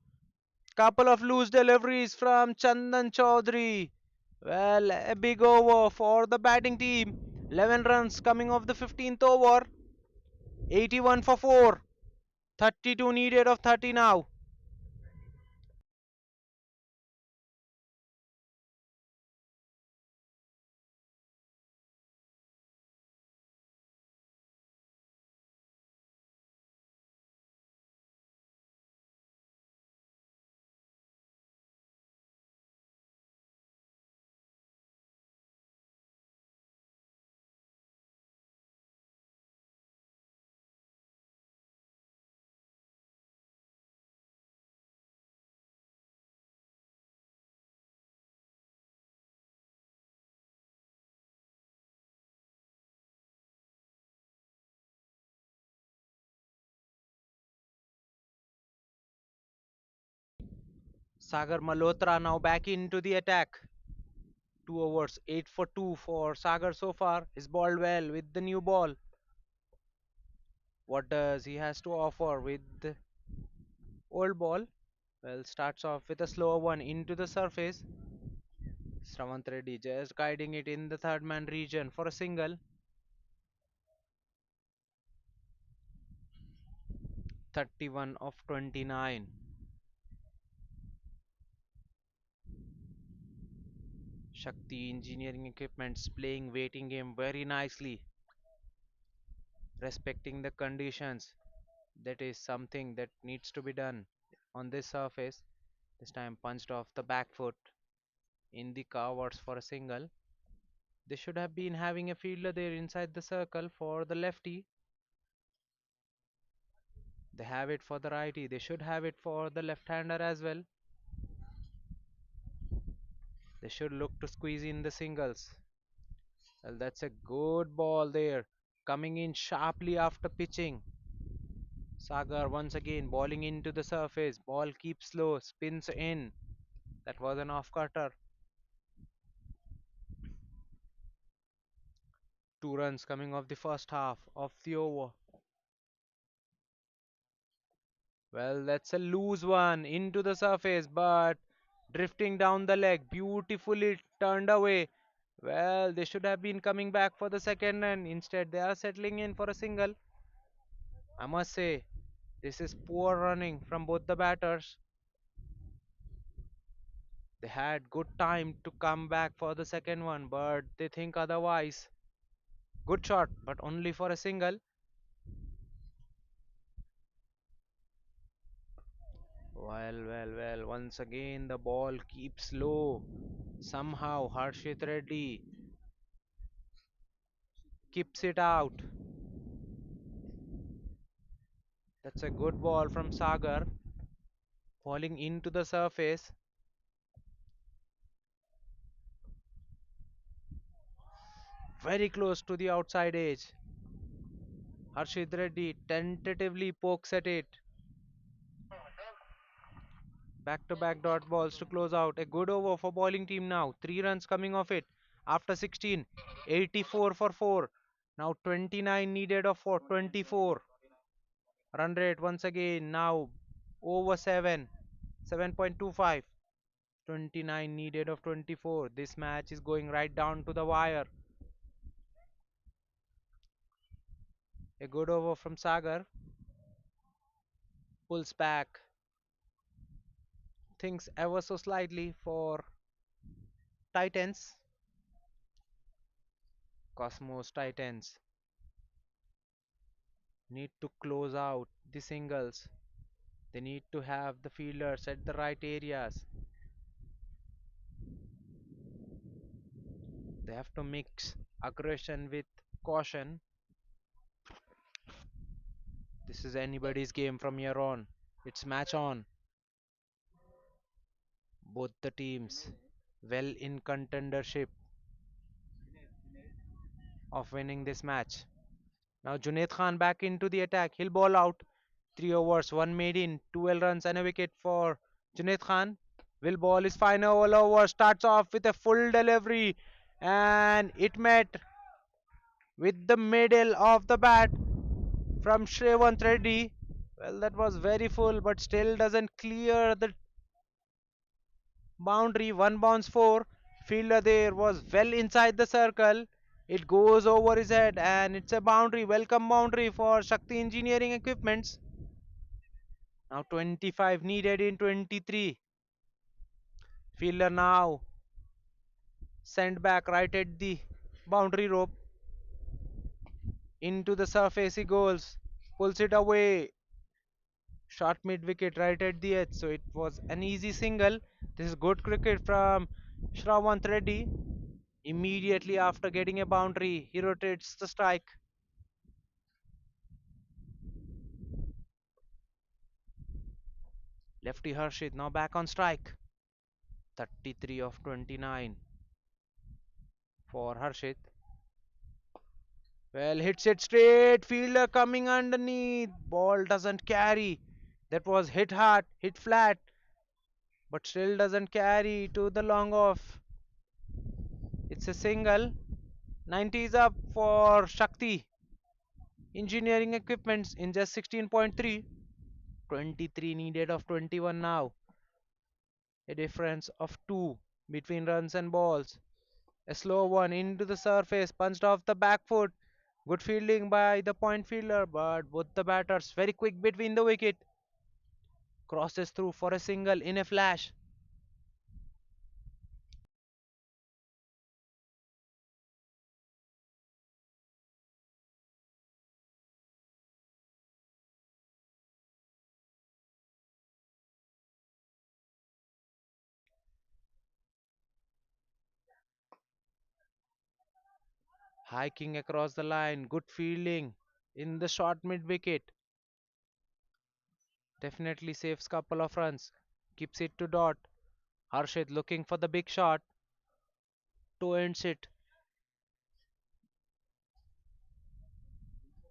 Couple of loose deliveries from Chandan Chaudhary. Well, a big over for the batting team. 11 runs coming off the 15th over. 81 for 4. 32 needed of 30 now. Sagar Malhotra now back into the attack. 2 overs, 8 for 2 for Sagar so far. He's balled well with the new ball. What does he has to offer with the old ball? Well, starts off with a slower one into the surface. Sravant Reddy just guiding it in the third man region for a single. 31 of 29. Shakti Engineering Equipments playing waiting game very nicely. respecting the conditions. That is something that needs to be done on this surface. This time punched off the back foot in the cowards for a single. They should have been having a fielder there inside the circle for the lefty. They have it for the righty. They should have it for the left-hander as well. They should look to squeeze in the singles. Well, that's a good ball there. Coming in sharply after pitching. Sagar once again bowling into the surface. Ball keeps low, spins in. That was an off cutter. 2 runs coming off the first half of the over. Well, that's a loose one into the surface, but drifting down the leg, beautifully turned away. Well, they should have been coming back for the second, and instead they are settling in for a single. I must say, this is poor running from both the batters. They had good time to come back for the second one, but they think otherwise. Good shot, but only for a single. Well, once again the ball keeps low. Somehow Harshit Reddy keeps it out. That's a good ball from Sagar, falling into the surface. Very close to the outside edge. Harshit Reddy tentatively pokes at it. Back to back dot balls to close out. A good over for bowling team now. 3 runs coming off it after 16. 84 for 4. Now 29 needed of 4. 24. Run rate once again now over 7. 7.25. 29 needed of 24. This match is going right down to the wire. A good over from Sagar. Pulls back things ever so slightly for Titans. Cosmos Titans need to close out the singles. They need to have the fielders at the right areas. They have to mix aggression with caution. This is anybody's game from here on. It's match on. Both the teams well in contendership of winning this match. Now Junaid Khan back into the attack. He'll ball out. 3 overs, one made in, 12 runs and a wicket for Junaid Khan. Will ball his final over. Starts off with a full delivery and it met with the middle of the bat from Shrevant Reddy. Well, that was very full, but still doesn't clear the boundary. One bounce four. Fielder there was well inside the circle. It goes over his head and it's a boundary. Welcome boundary for Shakthi Engineering Equipments. Now 25 needed in 23. Fielder now sent back right at the boundary rope. Into the surface he goes. Pulls it away. Short mid wicket right at the edge. So it was an easy single. This is good cricket from Shravant Reddy. Immediately after getting a boundary, he rotates the strike. Lefty Harshit now back on strike. 33 of 29 for Harshit. Well, hits it straight. Fielder coming underneath. Ball doesn't carry. That was hit hard, hit flat, but still doesn't carry to the long off. It's a single. 90 is up for Shakti Engineering Equipments in just 16.3. 23 needed of 21 now. A difference of 2 between runs and balls. A slow one into the surface, punched off the back foot. Good fielding by the point fielder, but both the batters very quick between the wicket. Crosses through for a single in a flash. hiking across the line, good fielding in the short mid wicket. Definitely saves couple of runs. Keeps it to dot. Harshit looking for the big shot to end it.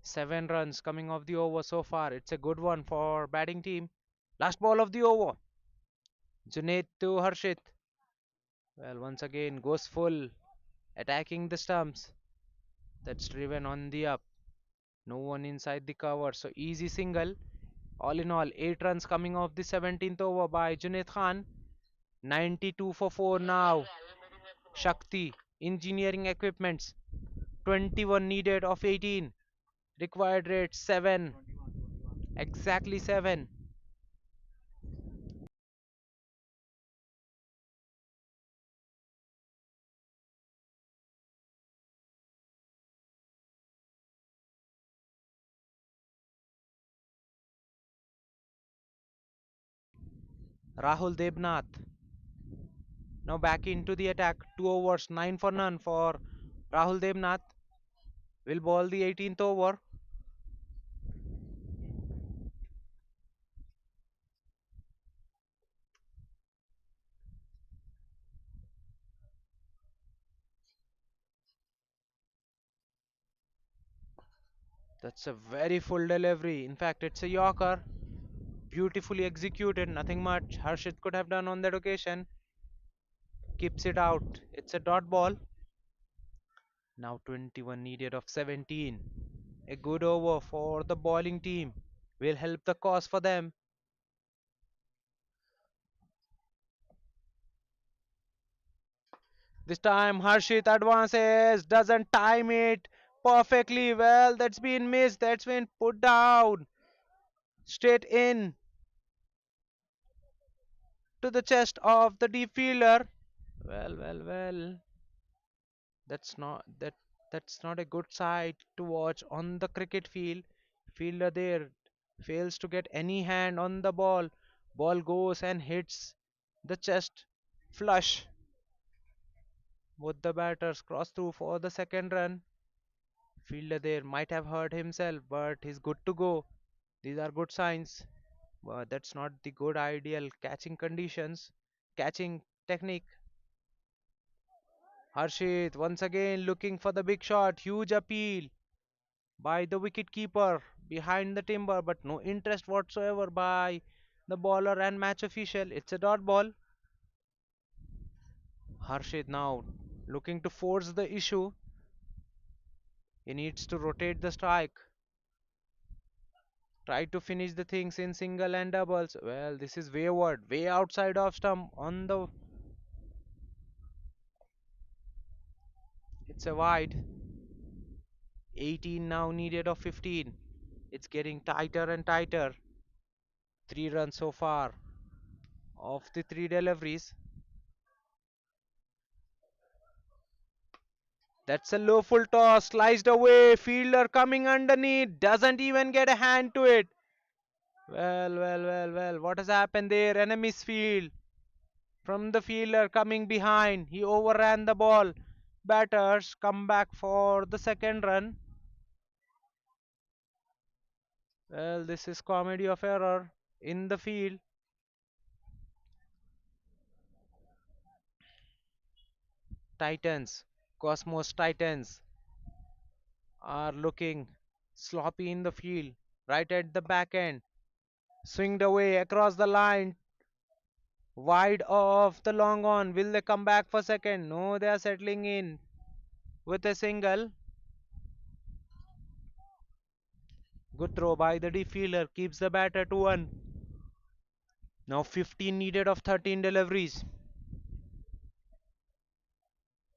7 runs coming off the over so far. It's a good one for batting team. Last ball of the over. Junaid to Harshit. Well, once again goes full, attacking the stumps. That's driven on the up. No one inside the cover, so easy single. All in all, 8 runs coming off the 17th over by Junaid Khan. 92 for 4 now. Shakthi, engineering equipments. 21 needed of 18. Required rate 7. Exactly 7. Rahul Debnath now back into the attack. 2 overs, 9 for none for Rahul Debnath. Will ball the 18th over. That's a very full delivery. In fact, it's a Yorker. Beautifully executed. Nothing much Harshit could have done on that occasion. Keeps it out. It's a dot ball. Now 21 needed of 17. A good over for the bowling team. Will help the cause for them. This time Harshit advances. Doesn't time it perfectly well. That's been missed. That's been put down. Straight in to the chest of the deep fielder. Well. That's not a good sight to watch on the cricket field. Fielder there fails to get any hand on the ball. Ball goes and hits the chest flush. Both the batters cross through for the second run. Fielder there might have hurt himself, but he's good to go. These are good signs. But that's not the good ideal catching conditions. Catching technique. Harshit once again looking for the big shot. Huge appeal by the wicketkeeper behind the timber, but no interest whatsoever by the bowler and match official. It's a dot ball. Harshit now looking to force the issue. He needs to rotate the strike. Try to finish the things in single and doubles. Well, this is wayward, way outside of stump on the. It's a wide. 18 now needed of 15. It's getting tighter and tighter. 3 runs so far of the 3 deliveries. That's a low full toss, sliced away. Fielder coming underneath, doesn't even get a hand to it. Well. What has happened there? Enemy's field. From the fielder coming behind, he overran the ball. Batters come back for the second run. Well, this is comedy of error in the field. Titans, Cosmos Titans are looking sloppy in the field, right at the back end. Swinged away across the line, wide of the long on. Will they come back for second? No, they are settling in with a single. Good throw by the defielder, keeps the batter to 1. Now 15 needed of 13 deliveries.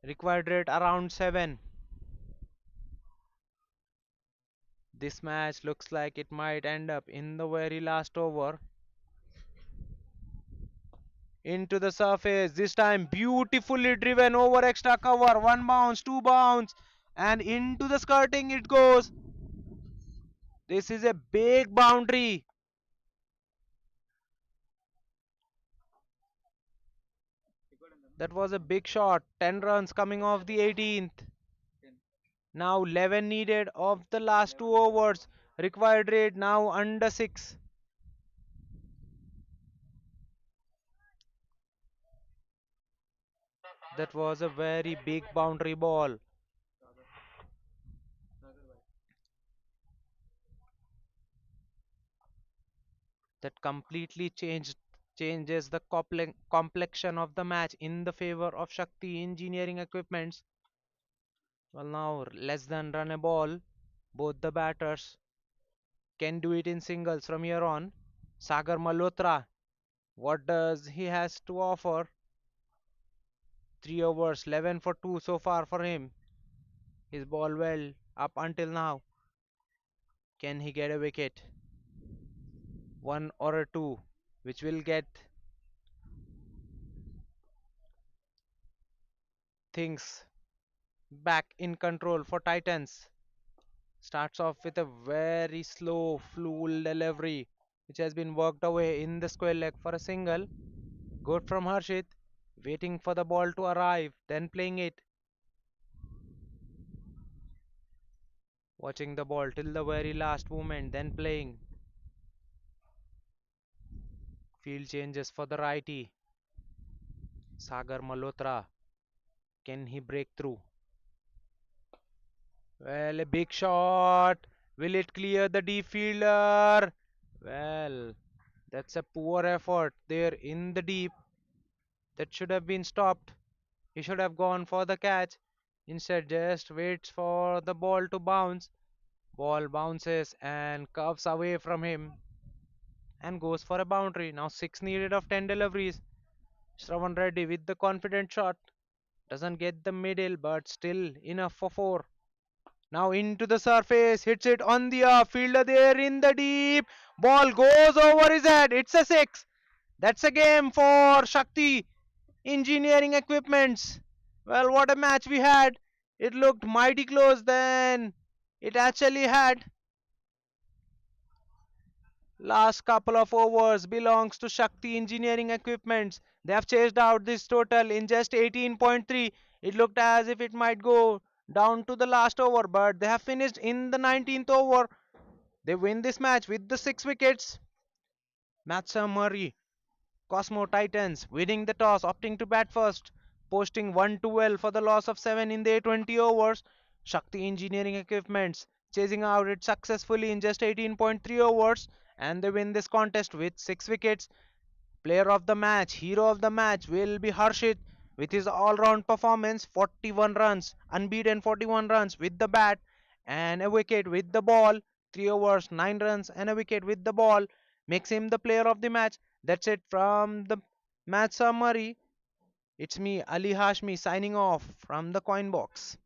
Required rate around 7. This match looks like it might end up in the very last over. Into the surface, this time beautifully driven over extra cover. 1 bounce, 2 bounce, and into the skirting it goes. This is a big boundary. That was a big shot. 10 runs coming off the 18th. Now 11 needed of the last 2 overs. Required rate now under 6. That was a very big boundary ball that completely changes the complexion of the match in the favor of Shakti engineering equipments. Well, now less than run a ball. Both the batters can do it in singles from here on. Sagar Malhotra, what does he has to offer? 3 overs, 11 for 2 so far for him. His ball well up until now. Can he get a wicket? One or a two, which will get things back in control for Titans. Starts off with a very slow full delivery, which has been worked away in the square leg for a single. Good from Harshit, waiting for the ball to arrive, then playing it. Watching the ball till the very last moment, then playing. Field changes for the righty. Sagar Malhotra. Can he break through? Well, a big shot. Will it clear the deep fielder? Well, that's a poor effort there in the deep. That should have been stopped. He should have gone for the catch. Instead, just waits for the ball to bounce. Ball bounces and curves away from him and goes for a boundary. Now 6 needed of 10 deliveries. Shravan Reddy with the confident shot. Doesn't get the middle, but still enough for 4. Now into the surface, hits it on the off. Fielder there in the deep. Ball goes over his head. It's a 6. That's a game for Shakti Engineering Equipments. Well, what a match we had. It looked mighty close then. It actually had. Last couple of overs belongs to Shakti Engineering Equipments. They have chased out this total in just 18.3. It looked as if it might go down to the last over, but they have finished in the 19th over. They win this match with the 6 wickets. Matcha Murray, Cosmo Titans winning the toss, opting to bat first, posting 1-12 for the loss of 7 in their 20 overs. Shakti Engineering Equipments chasing out it successfully in just 18.3 overs, and they win this contest with 6 wickets. Player of the match, hero of the match will be Harshit with his all-round performance, 41 runs, unbeaten 41 runs with the bat and a wicket with the ball, 3 overs, 9 runs and a wicket with the ball makes him the player of the match. That's it from the match summary. It's me, Ali Hashmi, signing off from the coin box.